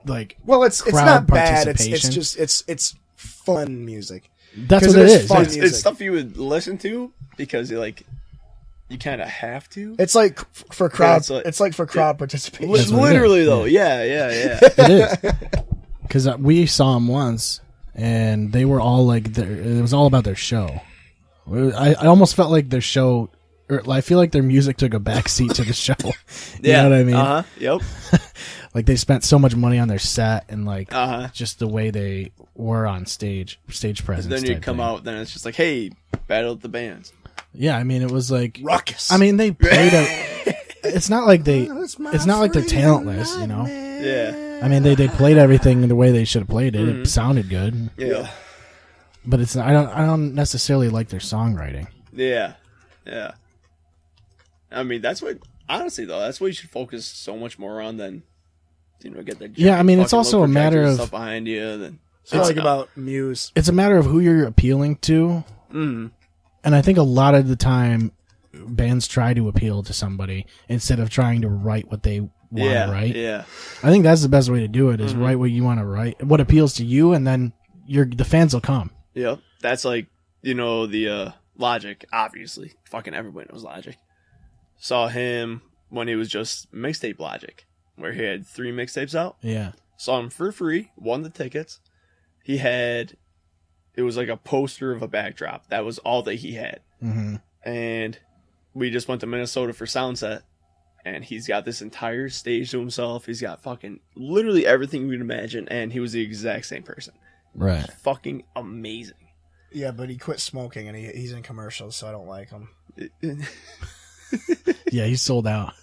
like well, it's crowd not bad. It's participation. just it's fun music. that's 'Cause what it it is is. fun. yeah. It's music. stuff you would listen to because you kind of have to. It's like for crowd. it's It's like- like for crowd participation. That's what it Literally is, though, yeah. It is because we saw them once and they were all like it was all about their show. I almost felt like their show. Or I feel like their music took a backseat to the show. You know what I mean? Yep. Like they spent so much money on their set and like Uh-huh. just the way they were on stage presence. Then you type come thing. out, then it's just like, hey, battle of the bands. Yeah, I mean it was like Ruckus. I mean they played a. It's not like they. It's not like they're talentless, you know. Yeah. I mean they played everything the way they should have played it. It sounded good, Yeah. but it's not, I don't necessarily like their songwriting. Yeah. Yeah. I mean, that's what, honestly though, that's what you should focus so much more on than, get the Yeah, I mean, it's fucking also low a matter projector of- stuff behind you. Then It's like about Muse. It's a matter of who you're appealing to, and I think a lot of the time bands try to appeal to somebody instead of trying to write what they want yeah, to write. yeah, I think that's the best way to do it is write what you want to write, what appeals to you, and then the fans will come. yeah. That's like the Logic. Obviously, fucking everybody knows Logic. Saw him when he was just mixtape Logic, where he had 3 mixtapes out. Yeah. Saw him for free, won the tickets. It it was like a poster of a backdrop. That was all that he had. Mm-hmm. And we just went to Minnesota for sound set. And he's got this entire stage to himself. He's got fucking literally everything you can imagine. And he was the exact same person. Right. Fucking amazing. Yeah, but he quit smoking and he's in commercials, so I don't like him. Yeah, he sold out.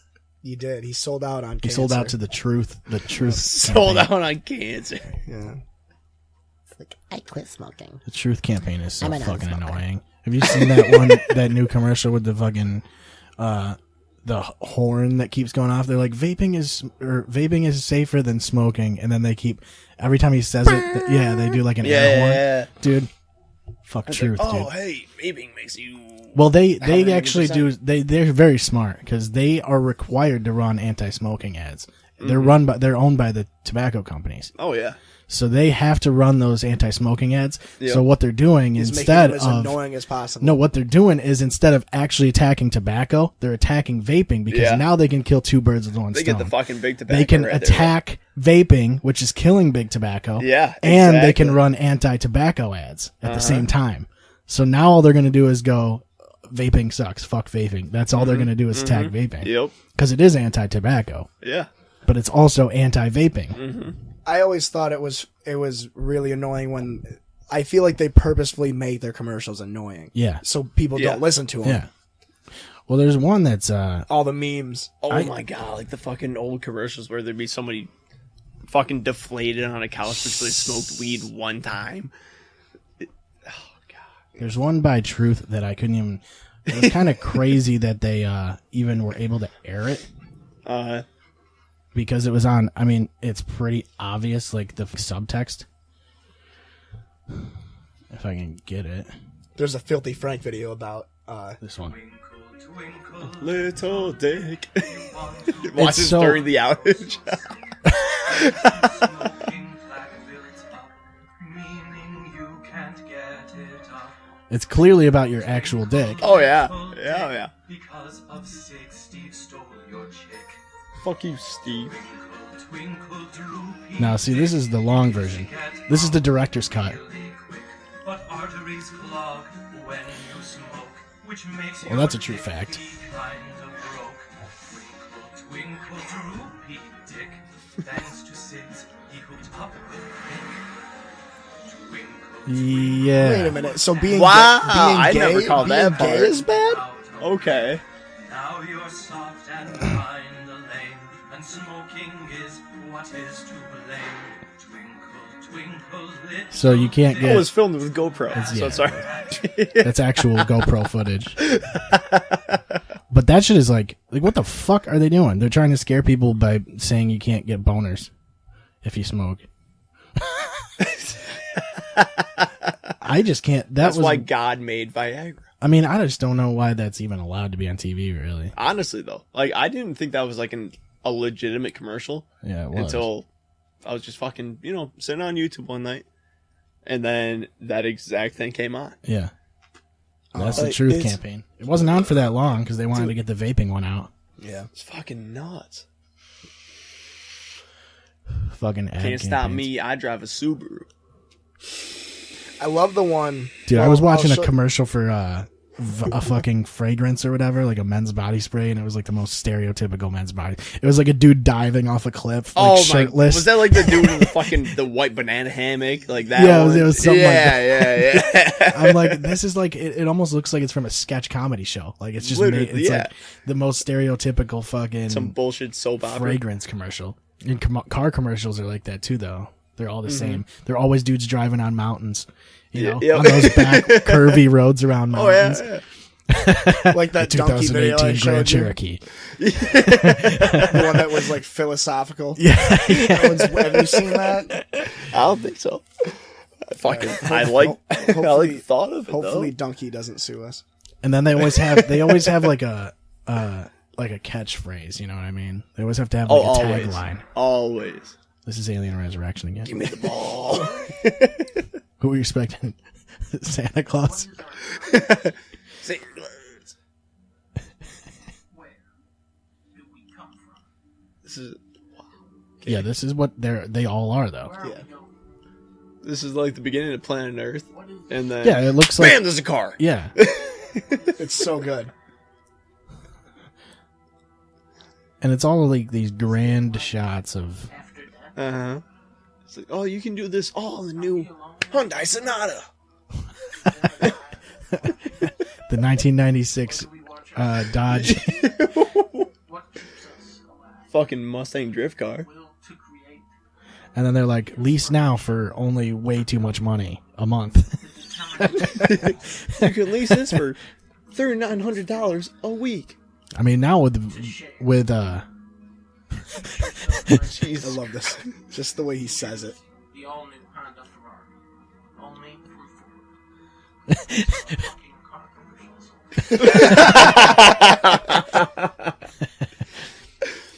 He did. He sold out on cancer. He sold out to the truth. The truth. Sold campaign. out on cancer. Yeah. It's like, I quit smoking. The truth campaign is so I'm a fucking non-smoker. annoying. Have you seen that that new commercial with the fucking, the horn that keeps going off? They're like, vaping is safer than smoking. And then they keep, every time he says it, they do like an air horn. Yeah. Dude, fuck It's truth, like, dude. oh, hey, vaping makes you... Well, they 100%. actually do. They're very smart because they are required to run anti-smoking ads. They're owned by the tobacco companies, Oh, yeah. so they have to run those anti-smoking ads. Yep. So what they're doing He's instead making them as annoying as possible. no, what they're doing is instead of actually attacking tobacco, they're attacking vaping because Yeah. now they can kill two birds with one They stone. get the fucking big tobacco. They can right there. attack vaping, which is killing big tobacco. Yeah, and they can exactly. run anti-tobacco ads at the same time. So now all they're going to do is go, vaping sucks. Fuck vaping. That's all they're going to do is attack vaping. Yep. Because it is anti-tobacco, Yeah. but it's also anti-vaping. I always thought it was really annoying when I feel like they purposefully make their commercials annoying. Yeah. So people Yeah. don't listen to them. Yeah. Well, there's one that's All the memes. Oh, my God. Like the fucking old commercials where thered be somebody fucking deflated on a couch because they smoked weed one time. there's one by Truth that I couldn't even. It was kind of crazy that they even were able to air it because it was on. I mean, it's pretty obvious, like the subtext. If I can get it, There's a Filthy Frank video about this one. Little dick. Watch this so- during the outage. It's clearly about your actual dick. Oh, yeah. Yeah, yeah. Because of sick, Steve stole your chick. Fuck you, Steve. Twinkle, droopy. Now, see, this is the long version. This is the director's cut. Really quick, but arteries clog when you smoke, which makes Well, that's a true fact. kind of broke. Twinkle, twinkle, droopy dick. Thanks to SIDS, he hooked up with Vic. Twinkle, Yeah. Wait a minute. So being Wow, being I gay, never called being that gay part. is bad? Okay. now you're soft and kind of lame, and smoking is what is to blame. Twinkle, twinkle, little So you can't It get. was filmed with GoPro, so yeah. it's alright. That's actual GoPro footage. But that shit is like what the fuck are they doing? They're trying to scare people by saying you can't get boners if you smoke. I just can't. That's Was why God made Viagra. I mean, I just don't know why that's even allowed to be on TV. Really? Honestly, though, like I didn't think that was like a legitimate commercial Yeah, it was. until I was just fucking, sitting on YouTube one night, and then that exact thing came on. Yeah. That's the Like, Truth it's- campaign. It wasn't on for that long because they wanted to get the vaping one out. Yeah. It's fucking nuts. Fucking ad Can't stop campaigns. me. I drive a Subaru. I love the one. Dude, I Well, was watching I'll a show- commercial for a fucking fragrance or whatever, like a men's body spray, and it was like the most stereotypical men's body. It was like a dude diving off a cliff, like shirtless. Was that like the dude in the white banana hammock? Like that? Yeah, one? it was something like that. Yeah. I'm like, this is like, it almost looks like it's from a sketch comedy show. Like it's just Literally, it's yeah. like the most stereotypical fucking Some bullshit soap opera. fragrance commercial. And car commercials are like that too, though. They're all the same. They're always dudes driving on mountains, you know, Yep. on those back curvy roads around Oh mountains. yeah. Like that donkey video I 2018 Grand showed you. Cherokee. The one that was like philosophical. Yeah, Have you seen that? I don't think so. I like the thought of it. Hopefully though. Donkey doesn't sue us. and then they always have like a catchphrase. You know what I mean? They always have to have like a always. tagline. Always. This is Alien Resurrection again. Give me the ball. Who were you expecting? Santa Claus? Say your words. Where do we come from? This is Yeah, this is what they all are though. Where are we going? This is like the beginning of Planet Earth, and then Yeah, it looks like bam, there's a car. yeah. It's so good. And it's all like these grand shots of It's like, oh, you can do this all in the new Hyundai Sonata. the 1996 Dodge. Fucking Mustang drift car. And then they're like, lease now for only way too much money a month. You can lease this for $3,900 a week. I mean, now with Jeez. I love this. Just the way he says it. The all-new Honda Ferrari. Only from Ford. Fucking car commercials.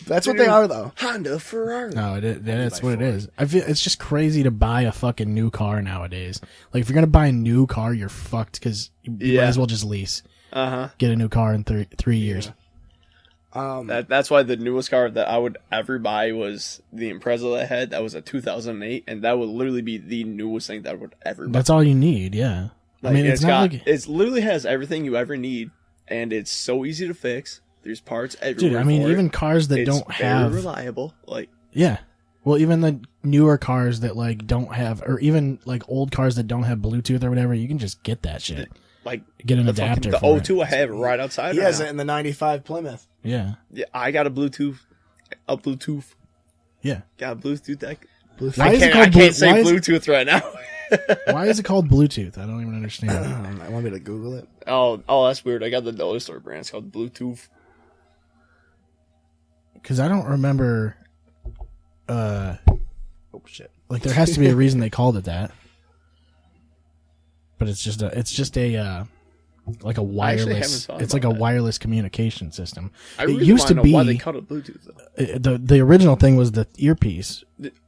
That's what they are, though. Honda Ferrari. no, that's what it is. I feel it's just crazy to buy a fucking new car nowadays. Like if you're gonna buy a new car, you're fucked because you might as well just lease. Get a new car in 3 years. That's why the newest car that I would ever buy was the Impreza that I had. That was a 2008, and that would literally be the newest thing that I would ever buy. That's all you need. Yeah. Like, I mean, it's not like it literally has everything you ever need, and it's so easy to fix. There's parts everywhere. dude. I mean, for even it. cars that It's don't very have reliable. Like yeah. Well, even the newer cars that like don't have, or even like old cars that don't have Bluetooth or whatever, you can just get that shit. Get an the adapter. The for O2 I have right outside. He right has now. it in the 95 Plymouth. Yeah. Yeah, I got a Bluetooth. Yeah. Got a Bluetooth. Why is it I called can't say why is- Bluetooth right now. Why is it called Bluetooth? I don't even understand. I want me to Google it. Oh, that's weird. I got the dollar store brand. It's called Bluetooth. Because I don't remember. Oh shit! Like there has to be a reason they called it that. But it's just a like a wireless. thought It's about like a that. wireless communication system. I It really used to wanna know why be- they called it Bluetooth though. The original thing was the earpiece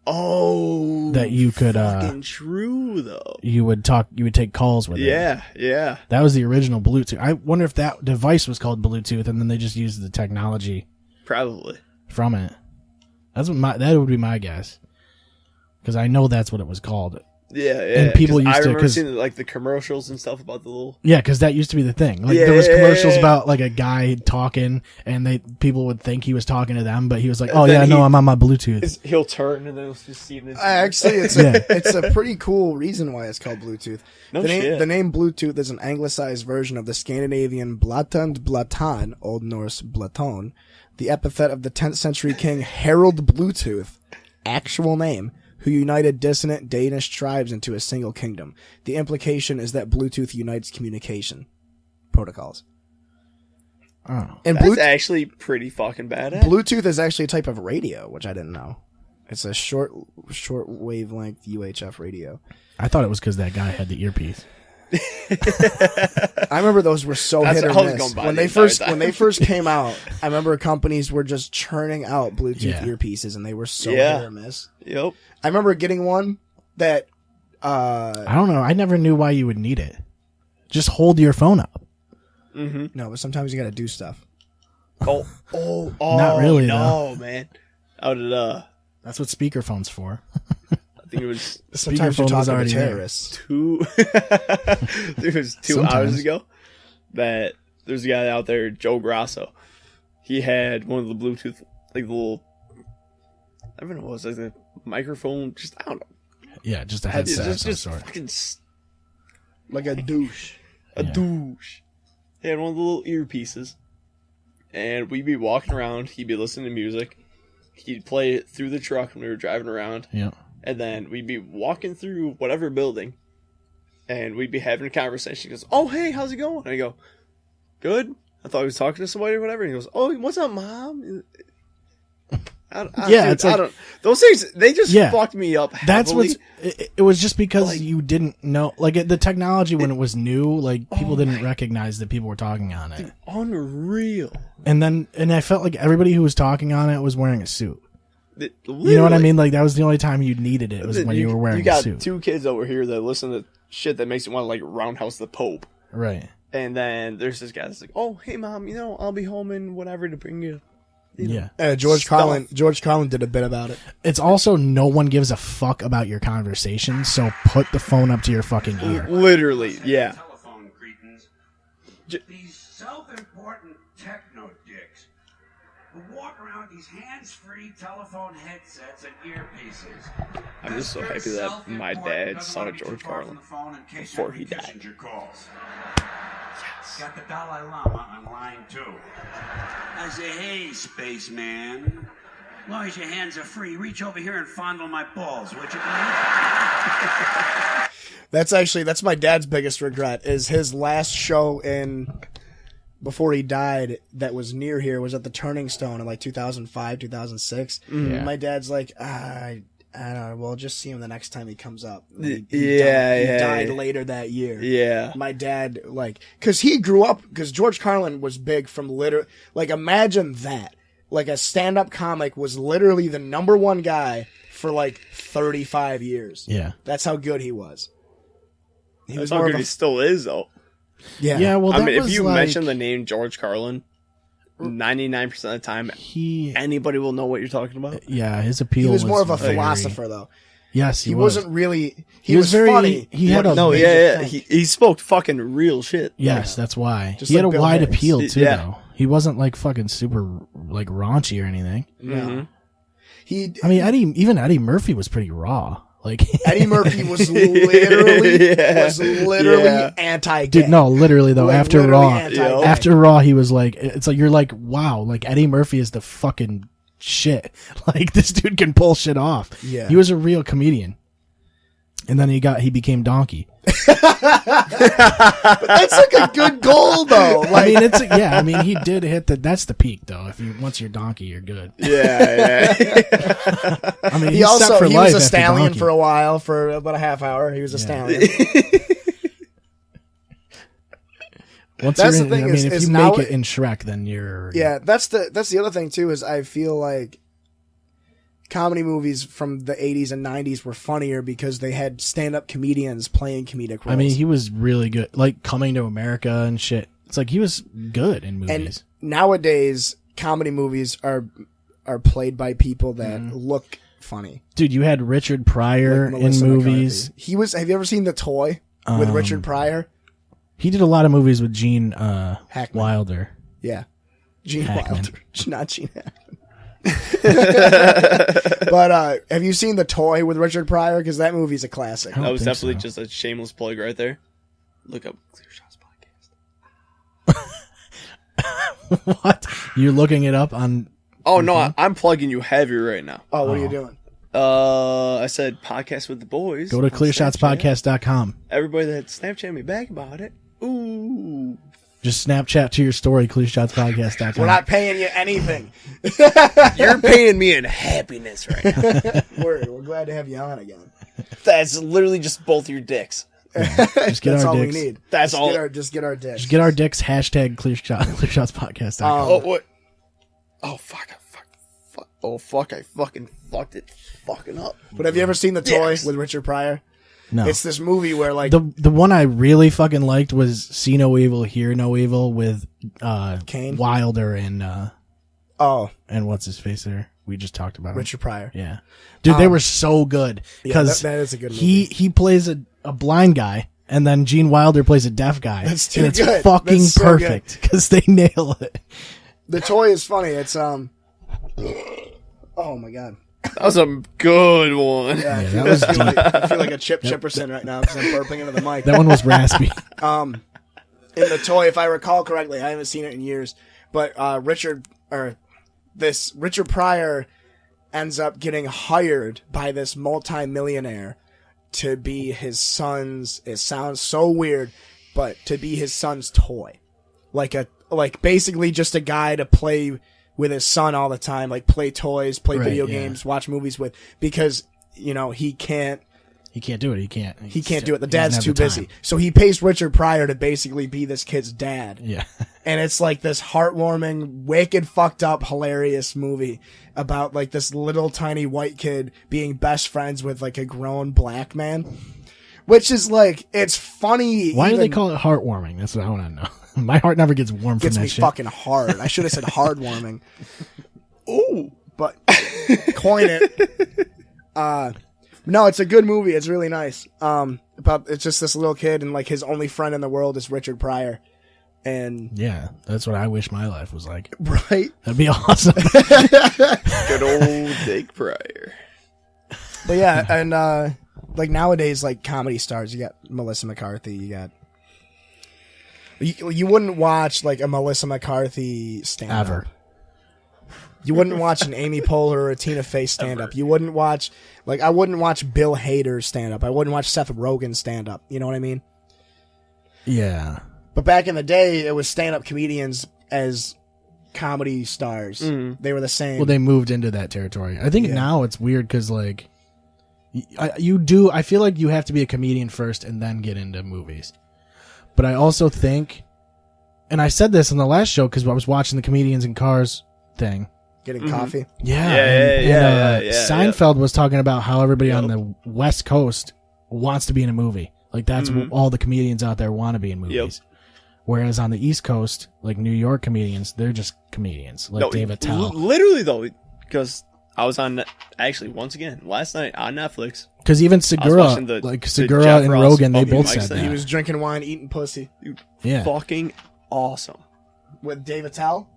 Oh, that you could fucking true though. you would take calls with it. Yeah. That was the original Bluetooth. I wonder if that device was called Bluetooth and then they just used the technology Probably. from it. That would be my guess. Because I know that's what it was called. Yeah. And people 'Cause used I to- remember 'cause- seeing like the commercials and stuff about the little. Yeah, because that used to be the thing. Like Yeah, there was yeah, commercials yeah. about like a guy talking, and people would think he was talking to them, but he was like, "Oh then yeah, no, he- I'm on my Bluetooth." He'll turn and then he'll just see this. Actually, it's Yeah. it's a pretty cool reason why it's called Bluetooth. No the name, shit. The name Bluetooth is an anglicized version of the Scandinavian Blatund Blatan, Old Norse Blaton, the epithet of the 10th century king Harold Bluetooth, actual name, who united dissonant Danish tribes into a single kingdom. The implication is that Bluetooth unites communication protocols. Oh, And That's actually pretty fucking badass. Bluetooth is actually a type of radio, which I didn't know. It's a short wavelength UHF radio. I thought it was because that guy had the earpiece. I remember those were so That's hit or what I was miss going by when the they entire first time. when they first came out. I remember companies were just churning out Bluetooth Yeah. earpieces, and they were so Yeah. hit or miss. Yep. I remember getting one that I don't know. I never knew why you would need it. Just hold your phone up. no, but sometimes you got to do stuff. Oh, Not really, No, man. How did That's what speakerphone's for. I think it was Sometimes you're Speakerphone was talking already to there. terrorists. There was 2 Sometimes. hours ago that there's a guy out there, Joe Grasso. He had one of the Bluetooth, like the little, I don't know what it was, like the microphone, just, I don't know. Yeah, just a headset of some Just sort. fucking Like a douche. a Yeah. douche. He had one of the little earpieces, and we'd be walking around. He'd be listening to music. He'd play it through the truck when we were driving around, Yeah. and then we'd be walking through whatever building, and we'd be having a conversation. He goes, "Oh, hey, how's it going?" And I go, "Good." I thought he was talking to somebody or whatever. And he goes, "Oh, what's up, Mom?" Yeah, it's like- those things. They just Yeah. fucked me up. That's heavily. it was just because Like- you didn't know, like the technology when it was new, like people didn't recognize that people were talking on it. unreal. And I felt like everybody who was talking on it was wearing a suit. It- You know what I literally. mean? Like that was the only time you needed it was when you were wearing You got a suit. 2 kids over here that listen to shit that makes you want to like roundhouse the Pope. Right. And then there's this guy that's like, "Oh, hey, Mom, I'll be home in whatever to bring you Yeah. George Carlin did a bit about it. It's also no one gives a fuck about your conversation, so put the phone up to your fucking ear. Literally, yeah. Telephone cretins. These self-important techno dicks who walk around with these hands-free telephone headsets and earpieces. I'm just so happy that my dad saw George Carlin before he died. Got the Dalai Lama on line 2. I say, hey, spaceman. As long as your hands are free, reach over here and fondle my balls, would you please? That's my dad's biggest regret is his last show before he died that was near here was at the Turning Stone in like 2005, 2006. Yeah. My dad's like, I don't know. We'll just see him the next time he comes up. He died later that year. Yeah. My dad, because he grew up, because George Carlin was big from imagine that. Like, a stand-up comic was literally the number one guy for, 35 years. Yeah. That's how good he was. That's how good he still is, though. Yeah. Yeah, well, I mean, if you mention the name George Carlin, 99% of the time, anybody will know what you're talking about. Yeah, his appeal. He was more of a philosopher, though. Yes, he wasn't really. He was was very funny. He had a yeah. He spoke fucking real shit. Yes, that's why. Just he had a Bill wide Hicks. appeal too, Yeah. though. He wasn't fucking super raunchy or anything. No. I mean, Eddie Murphy was pretty raw. Eddie Murphy was literally anti-gay. Dude, no, literally though. After Raw, he was it's like you're like, wow, Eddie Murphy is the fucking shit. This dude can pull shit off. Yeah, he was a real comedian. And then he became Donkey. But that's a good goal though. I mean, he did hit that's the peak though. Once you're Donkey, you're good. Yeah. I mean, he was a stallion Donkey. for a while, for about a half hour. He was a stallion. That's the thing. If you make it in Shrek, then you're. Yeah, that's the other thing too. Is I feel like comedy movies from the 80s and 90s were funnier because they had stand-up comedians playing comedic roles. I mean, he was really good. Coming to America and shit. It's he was good in movies. And nowadays, comedy movies are played by people that look funny. Dude, you had Richard Pryor in movies. McCarthy. He was. Have you ever seen The Toy with Richard Pryor? He did a lot of movies with Gene Wilder. Yeah, Gene Hackman. Wilder, not Gene Hackman. But have you seen The Toy with Richard Pryor? Because that movie's a classic. That was definitely just a shameless plug right there. Look up Clear Shots Podcast. What? You're looking it up on? Oh no, I'm plugging you heavy right now. Oh, what are you doing? I said podcast with the boys. Go to clearshotspodcast.com. Everybody that Snapchat me back about it. Ooh. Just Snapchat to your story, clearshotspodcast.com. We're not paying you anything. You're paying me in happiness right now. We're glad to have you on again. That's literally just both your dicks. Just get That's our all dicks. we need. That's all. Just get our dicks. Just get our dicks. Hashtag clearshotspodcast.com. Oh, what? Oh, fuck. Oh, fuck. I fucking fucked it fucking up. But have you ever seen The Toy Yes. with Richard Pryor? No. It's this movie where the one I really fucking liked was See No Evil, Hear No Evil with Kane? Wilder and and what's his face there? We just talked about him. Richard Pryor. Yeah. Dude, they were so good. Because that is a good movie. he plays a blind guy and then Gene Wilder plays a deaf guy. That's too and it's good. fucking That's so perfect because they nail it. The Toy is funny. It's oh my god. That was a good one. Yeah, that was deep. I feel like a Chipperson right now because I'm burping into the mic. That one was raspy. In The Toy, if I recall correctly, I haven't seen it in years, but Richard Pryor ends up getting hired by this multi-millionaire to be his son's. It sounds so weird, but to be his son's toy, like basically just a guy to play with his son all the time, play toys, play video games, watch movies with, because he can't do it. He can't do it. The dad's doesn't too have the busy. time. So he pays Richard Pryor to basically be this kid's dad. Yeah. And it's this heartwarming, wicked, fucked up, hilarious movie about this little tiny white kid being best friends with a grown black man. Which is it's funny. Why do they call it heartwarming? That's what I want to know. My heart never gets warm from Gets that me shit. fucking hard. I should have said hardwarming. Ooh. but coin it. No, it's a good movie. It's really nice. It's just this little kid and like his only friend in the world is Richard Pryor, and Yeah, that's what I wish my life was like. right. That'd be awesome. Good old Dick Pryor. But yeah, and like nowadays, like comedy stars, you got Melissa McCarthy. You wouldn't watch like a Melissa McCarthy stand up. Ever. You wouldn't watch an Amy Poehler or a Tina Fey stand up. You wouldn't watch I wouldn't watch Bill Hader stand up. I wouldn't watch Seth Rogen stand up. You know what I mean? Yeah. But back in the day, it was stand up comedians as comedy stars. They were the same. Well, they moved into that territory. I think now it's weird because like I feel like you have to be a comedian first and then get into movies. But I also think, and I said this in the last show because I was watching the Comedians in Cars thing. Getting coffee. Yeah. Seinfeld was talking about how everybody on the West Coast wants to be in a movie. Like that's what all the comedians out there want to be in movies. Whereas on the East Coast, like New York comedians, they're just comedians, like Dave Attell. Literally though, because I was on actually once again last night on Netflix. Because even Segura, Segura and Rogan, they both said that. He was drinking wine, eating pussy. Dude, Yeah. fucking awesome. With Dave Attell?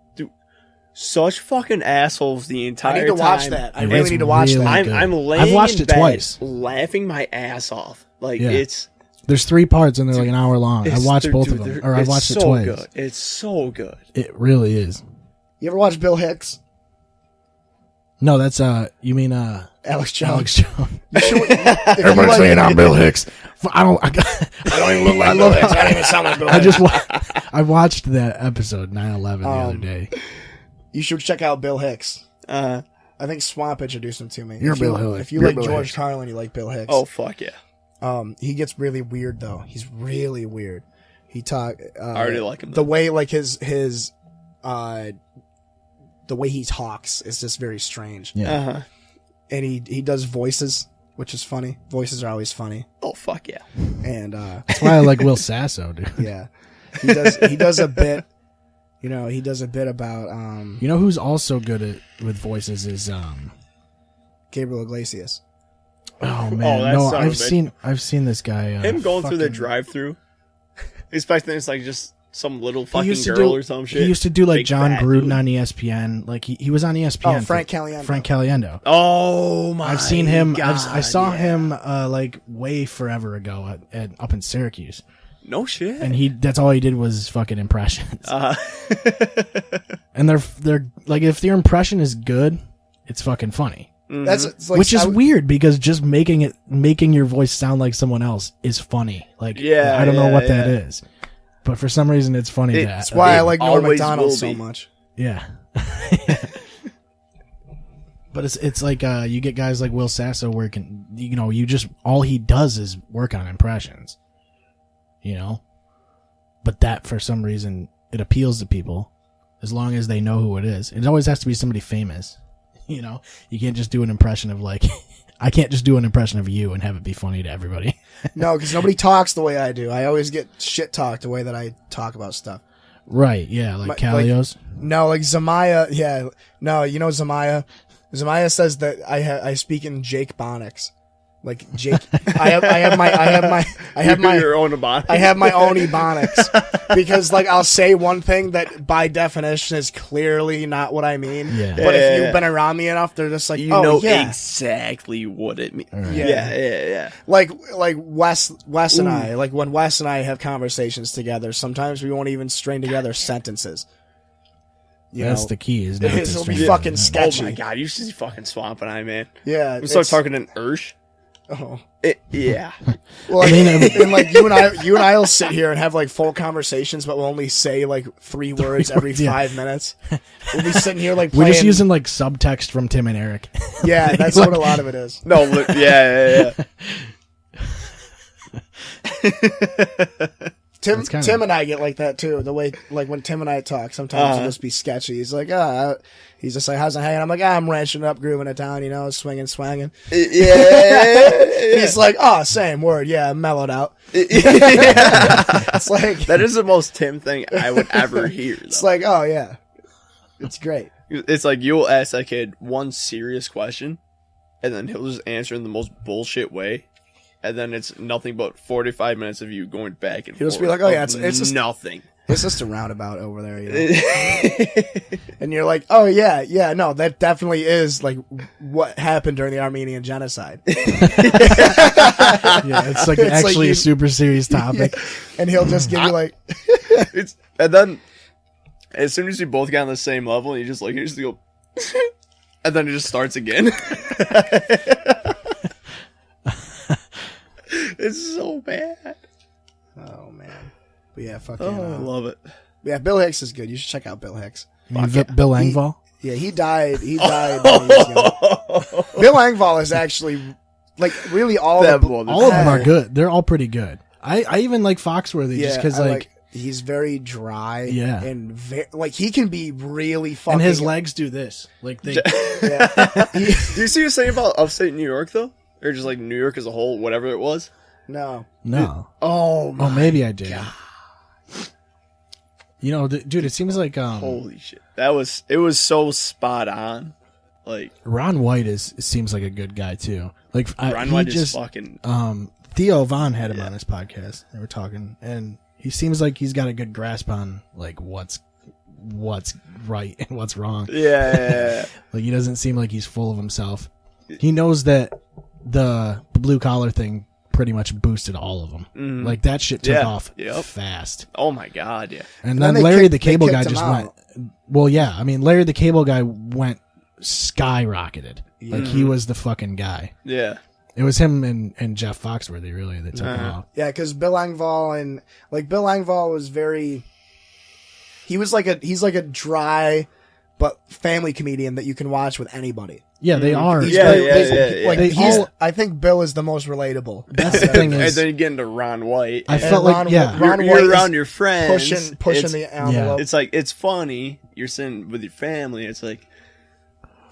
Such fucking assholes the entire time. I need to watch that. I It really is need to watch really that. good. I'm laying I've watched in it bed twice. laughing my ass off. Like Yeah. it's There's 3 parts and they're like an hour long. I watched both of them, dude, or I watched it twice. Good. It's so good. It really is. You ever watch Bill Hicks? No, that's you mean Alex Jones. Alex Jones. Everyone's saying I'm Bill Hicks. I don't even look like Bill Hicks. I don't even sound like Bill I Hicks. I watched that episode 9/11 the other day. You should check out Bill Hicks. Uh, I think Swamp introduced him to me. You're If Bill you- Hicks. If you You're like Bill George Hicks. Carlin, you like Bill Hicks. oh fuck yeah! He gets really weird though. He's really weird. He talk. I already like him. The way like his the way he talks is just very strange. Yeah. Uh-huh. And he does voices, which is funny. Voices are always funny. Oh fuck yeah! And That's why I like Will Sasso, dude. yeah, he does a bit. You know, he does a bit about You know who's also good with voices is Gabriel Iglesias. oh man, that no, son of a bitch. I've seen this guy. Him going through the fucking- drive-through, expecting it's like just some little fucking used to girl do- or some shit. He used to do like Big John fat Gruden dude. on ESPN. Like he was on ESPN. Oh, Frank Caliendo. Frank Caliendo. Oh my! I've seen him. God, I saw yeah. him like way forever ago up in Syracuse, No shit. and that's all he did was fucking impressions. And they're like, if your impression is good, it's fucking funny. That's it's like, Which is I- weird because just making your voice sound like someone else is funny. Like, Yeah, I don't know yeah, what that yeah. is, but for some reason it's funny. It's That's why I It like Norm always Macdonald will so be. much. Yeah. But it's like you get guys like Will Sasso where all he does is work on impressions. You know? But that for some reason it appeals to people as long as they know who it is. It always has to be somebody famous. You know? You can't just do an impression of like I can't just do an impression of you and have it be funny to everybody. No, because nobody talks the way I do. I always get shit talked the way that I talk about stuff. Right, yeah, like Calios. No, like Zamaya. Yeah, no, you know Zamaya. Zamaya says that I speak in Jake Bonics, like Jake. I have my your own ebonics. I have my own ebonics because like I'll say one thing that by definition is clearly not what I mean. Yeah. But if Yeah. you've been around me enough, they're just like, You oh know yeah. exactly what it means. Right. Yeah. Like Wes and I, like when Wes and I have conversations together, sometimes we won't even string together sentences. You That's know? the key. Is not to It'll be string fucking it. sketchy. Oh my god, you should see fucking Swamp and I, man. Yeah, We start it's- talking in Ursh. Oh. Yeah. Well, I mean, and like you and I will sit here and have like full conversations, but we'll only say like 3 words every yeah. 5 minutes. We'll be sitting here like We're playing. just using like subtext from Tim and Eric. Yeah, that's what a lot of it is. No, but yeah. That's kinda- Tim and I get like that too. The way like when Tim and I talk, sometimes it'll just be sketchy. He's like, he's just like, how's it hanging? I'm like, I'm ranching it up, grooving it down, swinging. Yeah. He's like, same word, yeah, mellowed out. Yeah. It's like That is the most Tim thing I would ever hear, though. it's like, oh yeah, it's great. It's like you'll ask that kid one serious question, and then he'll just answer in the most bullshit way, and then it's nothing but 45 minutes of you going back and He'll forth. just be like, "Oh yeah, of it's just nothing." It's just a roundabout over there, you know? And you're like, oh yeah, no, that definitely is like what happened during the Armenian genocide. Yeah, it's like It's like actually you- a super serious topic. And he'll just give you like, And then as soon as you both get on the same level, you just go, and then it just starts again. It's so bad. oh man. But yeah, fucking, Oh, I love it. yeah, Bill Hicks is good. You should check out Bill Hicks. You mean Bill Engvall? Yeah, he died. When he was young. Bill Engvall is actually like really all That the, one. All of them are good. They're all pretty good. I even like Foxworthy just because I like he's very dry. Yeah. and like he can be really fucking. and his legs do this like they. Yeah. Do you see what you're saying about upstate New York though, or just like New York as a whole, whatever it was? No. No. Oh Oh, maybe I did. You know, dude, it seems like holy shit! It was so spot on. Like Ron White seems like a good guy too. Like Ron he White just is fucking. Theo Vaughn had him on his podcast. They were talking, and he seems like he's got a good grasp on like what's right and what's wrong. Yeah. Like he doesn't seem like he's full of himself. He knows that the blue collar thing pretty much boosted all of them. Like that shit took Yeah. off Yep. fast. Oh my god! Yeah. And then then they Larry the kicked- they Cable Guy kicked him just out. went. Well, yeah. I mean, Larry the Cable Guy went skyrocketed. Like he was the fucking guy. Yeah. It was him and Jeff Foxworthy really that took him off. Yeah, because Bill Engvall was very. He's like a dry, but family comedian that you can watch with anybody. Yeah, they are. He's Yeah, very- yeah. Like They he's. all- I think Bill is the most relatable. That's the thing And is, then you get into Ron White. I and felt Ron- like yeah. Ron you're White is around your friends, pushing It's- the envelope. It's like it's funny. You're sitting with your family. It's like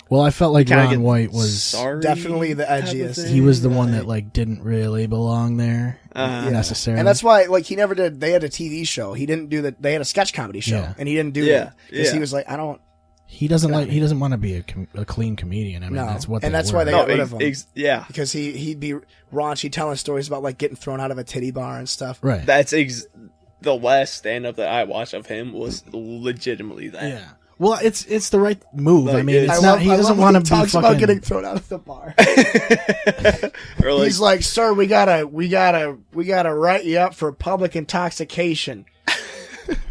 Well, I felt like kinda Ron get White was. sorry Definitely the type of edgiest. thing. He was the one that like didn't really belong there necessarily. And that's why, like, he never did. They had a TV show. He didn't do that. They had a sketch comedy show, Yeah. and he didn't do Yeah, that because yeah. he was like, I don't. he doesn't like. He doesn't want to be a clean comedian. I mean, No. that's what. And they that's were. why they no, got rid of him. yeah. Because he'd be raunchy, telling stories about like getting thrown out of a titty bar and stuff. right. That's the last stand up that I watched of him was legitimately that. Yeah. Well, it's the right move. I Like, mean, it's- it's not. He doesn't want to He be talks fucking. about getting thrown out of the bar. Or like, He's like, "Sir, we gotta write you up for public intoxication."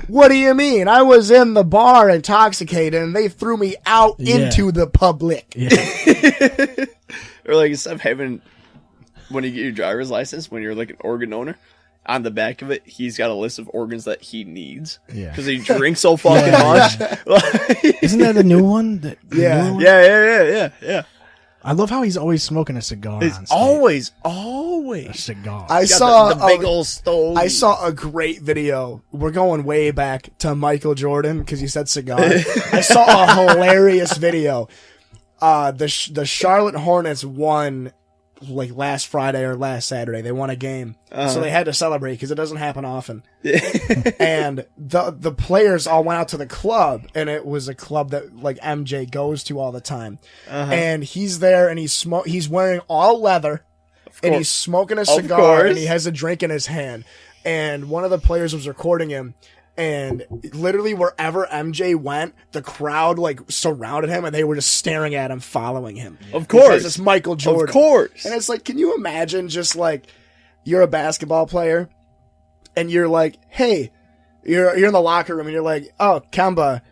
What do you mean? I was in the bar intoxicated, and they threw me out Yeah. into the public. Yeah. or like instead of having when you get your driver's license, when you're like an organ owner, on the back of it, he's got a list of organs that he needs. Yeah. Because he drinks so fucking Yeah. much. Isn't that the new one? The Yeah. newer one? Yeah. I love how he's always smoking a cigar. It's on stage. always. a cigar. I Got saw the big old stove. I saw a great video. We're going way back to Michael Jordan because you said cigar. I saw a hilarious video. The Charlotte Hornets won like last Friday or last Saturday. They won a game, so they had to celebrate because it doesn't happen often. And the players all went out to the club, and it was a club that like MJ goes to all the time. And he's there, and he's wearing all leather. And he's smoking a cigar, course. and he has a drink in his hand. And one of the players was recording him, and literally wherever MJ went, the crowd like surrounded him, and they were just staring at him, following him. Of course. Because it's Michael Jordan. Of course. And it's like, can you imagine just like you're a basketball player, and you're like, hey, you're in the locker room, and you're like, oh, Kemba,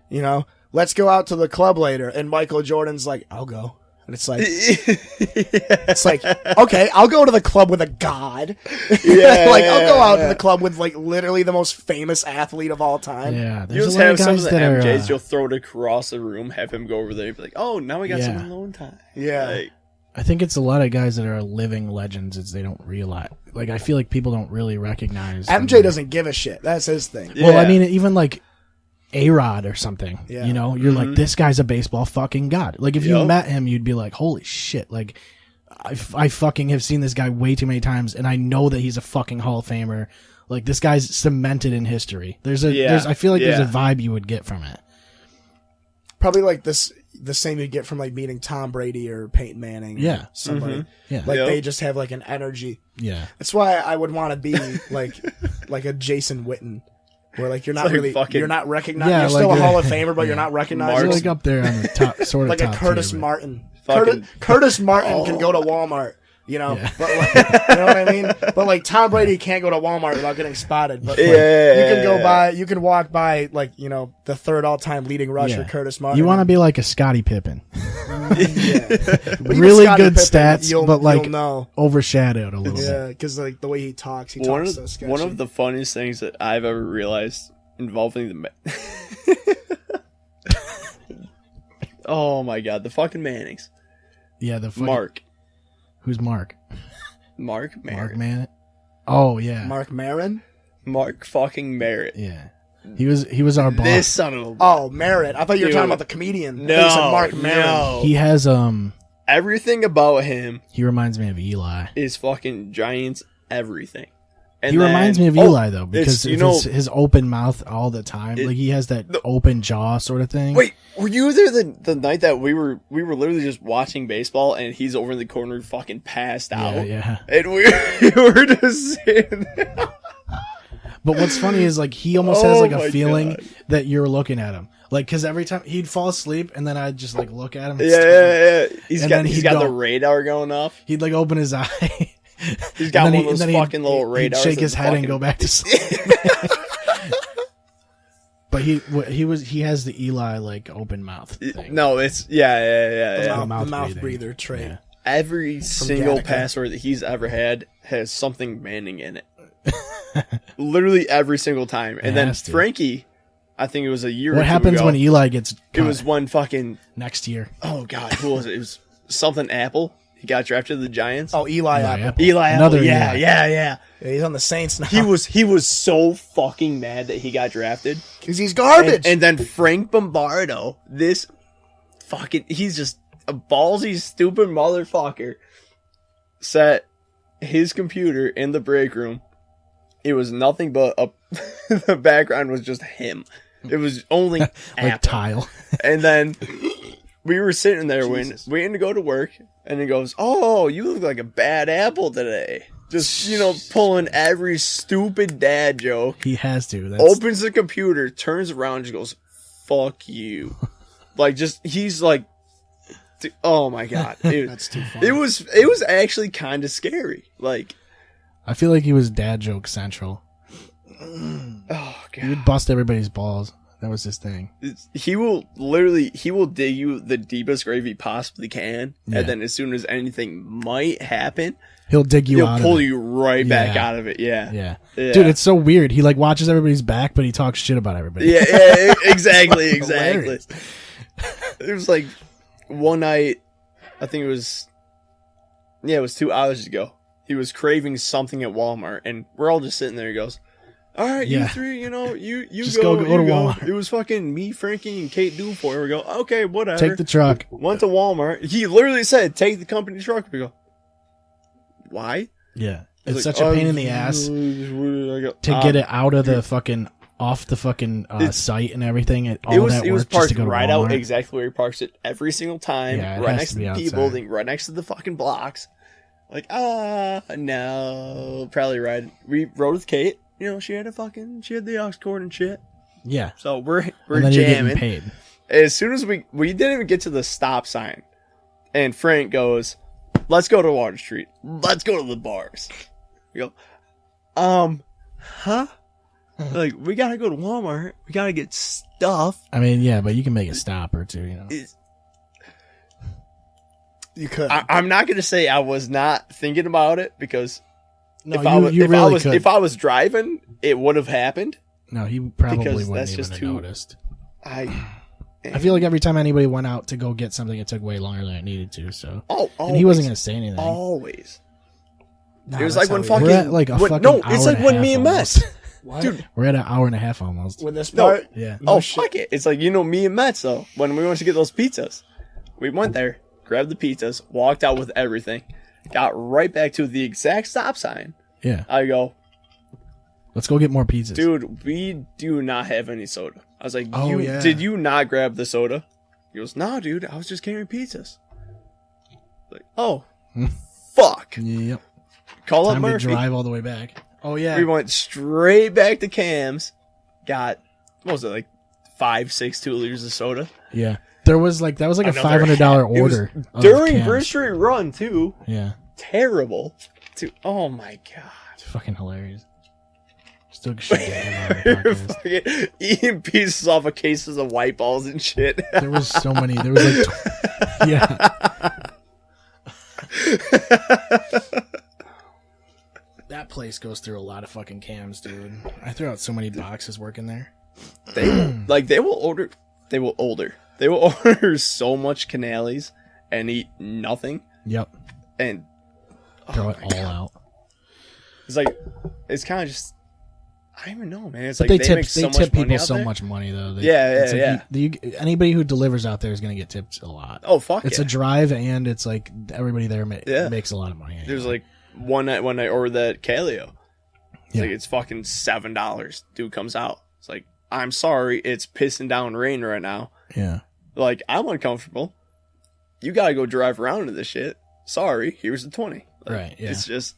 let's go out to the club later. And Michael Jordan's like, I'll go. And it's like, okay, I'll go to the club with a god. Yeah, like, I'll go out to yeah. the club with like literally the most famous athlete of all time. yeah, You there's just a lot have of some of guys the that are. MJs, you'll throw it across the room, have him go over there, be like, oh, now we got Yeah. some alone time. Yeah. Like, I think it's a lot of guys that are living legends. Is they don't realize. Like, I feel like people don't really recognize. when MJ they're- doesn't give a shit. That's his thing. Well, I Yeah. mean, even like A-Rod or something. Yeah. You're like, this guy's a baseball fucking god. Like, if you Yup. met him, you'd be like, holy shit. Like, I fucking have seen this guy way too many times, and I know that he's a fucking Hall of Famer. Like, this guy's cemented in history. I feel like there's a Yeah. vibe you would get from it. Probably like this, the same you get from like meeting Tom Brady or Peyton Manning. Yeah. Or somebody. Yeah. Like Yep. they just have like an energy. Yeah. That's why I would want to be like a Jason Witten, where like you're not Like really, fucking- you're not recognized. Yeah, you're still like a a- Hall of Famer, but yeah. you're not recognized. You're Mark's- like up there on the top, sort of Like a top Curtis tier, but- Martin. Fucking- Curtis Martin can go to Walmart. You know, Yeah. but like, you know what I mean. But like Tom Brady can't go to Walmart without getting spotted. But like, Yeah. you can go by, you can walk by like the third all-time leading rusher, Yeah. Curtis Martin. You want to be like a Scottie Pippen. yeah. But even Really Scottie good Pippen, stats, you'll, but like you'll know. overshadowed a little Yeah, bit. because like the way he talks, he One talks of, so sketchy. one of the funniest things that I've ever realized involving the oh my god, the fucking Mannings. Yeah, the fucking, Mark Who's Mark? Merritt. Mark Mann. Oh yeah, Mark Maron. Mark fucking Merritt. yeah. He was our boss. This son of a Oh, Merritt. I thought you were Dude. talking about the comedian. I no, thought you said Mark Maron. no. He has Everything about him He reminds me of Eli. is fucking Giants everything. And He reminds me of Eli though, because you of know. his open mouth all the time. Like he has that open jaw sort of thing. Wait, were you there the night that we were literally just watching baseball and he's over in the corner fucking passed out? Yeah. And we were just sitting there. But what's funny is like he almost has like Oh a my feeling God. that you're looking at him. Like, because every time he'd fall asleep and then I'd just like look at him. And Yeah. He's And got then he's he'd got the go- radar going off. He'd like open his eye. He's got And then one of those and then fucking little he'd radars. shake his that head and fucking- go back to sleep. But he has the Eli like open mouth thing. No, it's yeah. The Mouth breathing. breather trait. Yeah. Every single Gattaca. password that he's ever had has something Manning in it. Literally every single time. And then has to. Frankie, I think it was a year or What two happens ago, when Eli gets it cut was when fucking next year? oh god, who was it? It was something Apple. He got drafted to the Giants. Oh, Eli Apple. Apple. Eli Another Apple. Yeah, Eli. yeah. Yeah, he's on the Saints now. He was so fucking mad that he got drafted. because he's garbage. And then Frank Bombardo, this fucking, he's just a ballsy, stupid motherfucker, set his computer in the break room. It was nothing but the background was just him. It was only Like Apple. tile. And then we were sitting there waiting to go to work, and he goes, "Oh, you look like a bad apple today." Just, pulling every stupid dad joke. He has to. That's, Opens the computer, turns around, just goes, "Fuck you!" He's like, oh my god, That's too funny. it was actually kind of scary. Like, I feel like he was dad joke central. oh He god, would bust everybody's balls. That was his thing. he will dig you the deepest grave he possibly can, Yeah. and then as soon as anything might happen, He'll dig you he'll out pull of it. you right back Yeah. out of it. Yeah, Yeah. Yeah. Dude, it's so weird. He like watches everybody's back, but he talks shit about everybody. yeah, exactly. Hilarious. It was like one night, I think it was 2 hours ago. He was craving something at Walmart, and we're all just sitting there. He goes, "All right, you Yeah. three, you Just go to Walmart." It was fucking me, Frankie, and Kate Dufour. We go, "Okay, whatever." Take the truck. Went to Walmart. He literally said, "Take the company truck." We go, "Why?" Yeah. I was It's like, such a pain in the ass I go, to get it out of the fucking off the fucking site and everything. All It was that it was work just to parked go to right out Walmart. exactly where he parks it every single time. Yeah, it right has next to to be the P outside. building, right next to the fucking blocks. Like, no, probably right. We rode with Kate. She had the aux cord and shit. Yeah. So we're And then you're getting jamming. paid. As soon as we didn't even get to the stop sign, and Frank goes, "Let's go to Water Street. Let's go to the bars." We go, huh? Like, we gotta go to Walmart. We gotta get stuff. I mean, yeah, but you can make a stop or two, You could. I'm not gonna say I was not thinking about it, because No, if could. I was driving, it would have happened. No, he probably because wouldn't that's even just have too- noticed. I feel like every time anybody went out to go get something, it took way longer than it needed to. So, oh, and he wasn't gonna say anything. Always. Nah, It was that's like when how he- fucking We're at like a fucking no, hour it's like and a when half me and almost. Matt. What? Dude, We're at an hour and a half almost. With this No. part, Yeah. oh shit. fuck it! It's like me and Matt. So when we went to get those pizzas, we went there, grabbed the pizzas, walked out with everything, got right back to the exact stop sign. Yeah. I go, Let's go get more pizzas. dude, we do not have any soda. I was like, Oh, yeah. did you not grab the soda? He goes, "No, dude, I was just carrying pizzas." Like, oh, fuck. Yep. Call up Time to Murphy. drive all the way back. Oh yeah. We went straight back to Cam's. Got, what was it, like 5-6 2-liters of soda? Yeah. That was like a Another $500 It was order of during cans. grocery run too. Yeah. Terrible. Oh my god. It's fucking hilarious. Still shit down on the podcast. Fucking eating pieces off of cases of white balls and shit. There was so many. There was like, yeah. That place goes through a lot of fucking cams, dude. I threw out so many boxes working there. They will order so much canales and eat nothing. Yep. And Throw it all out. it's like, it's kind of just, I don't even know, man. It's But like they make tip so much people money out so there. much money though. Yeah, it's yeah, like anybody who delivers out there is gonna get tipped a lot. Oh fuck It's yeah. a drive, and it's like everybody there Yeah. makes a lot of money. Anyway. There's like one night when I ordered that Calio. It's Yeah. like, it's fucking $7. Dude comes out. It's like, I'm sorry, it's pissing down rain right now. Yeah. Like, I'm uncomfortable. You gotta go drive around in this shit. Sorry, here's the 20. Like, Right, yeah. It's just,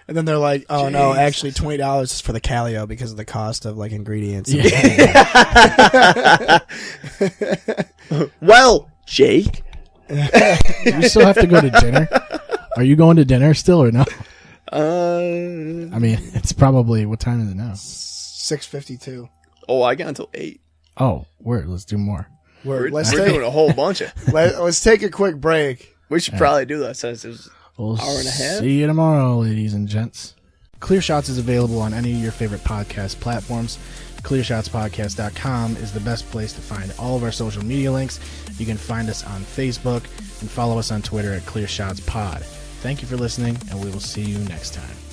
And then they're like, "Oh no, Jesus. actually $20 is for the Calio because of the cost of like ingredients." Yeah. well, Jake. You still have to go to dinner. Are you going to dinner still or no? I mean, it's probably, what time is it now? 6:52. Oh, I got until 8. Oh, word. Let's do more. Let's We're take doing a whole bunch of. let's take a quick break. We should probably do that since it was We'll hour and a half. see you tomorrow, ladies and gents. Clear Shots is available on any of your favorite podcast platforms. ClearShotsPodcast.com is the best place to find all of our social media links. You can find us on Facebook and follow us on Twitter at ClearShotsPod. Thank you for listening, and we will see you next time.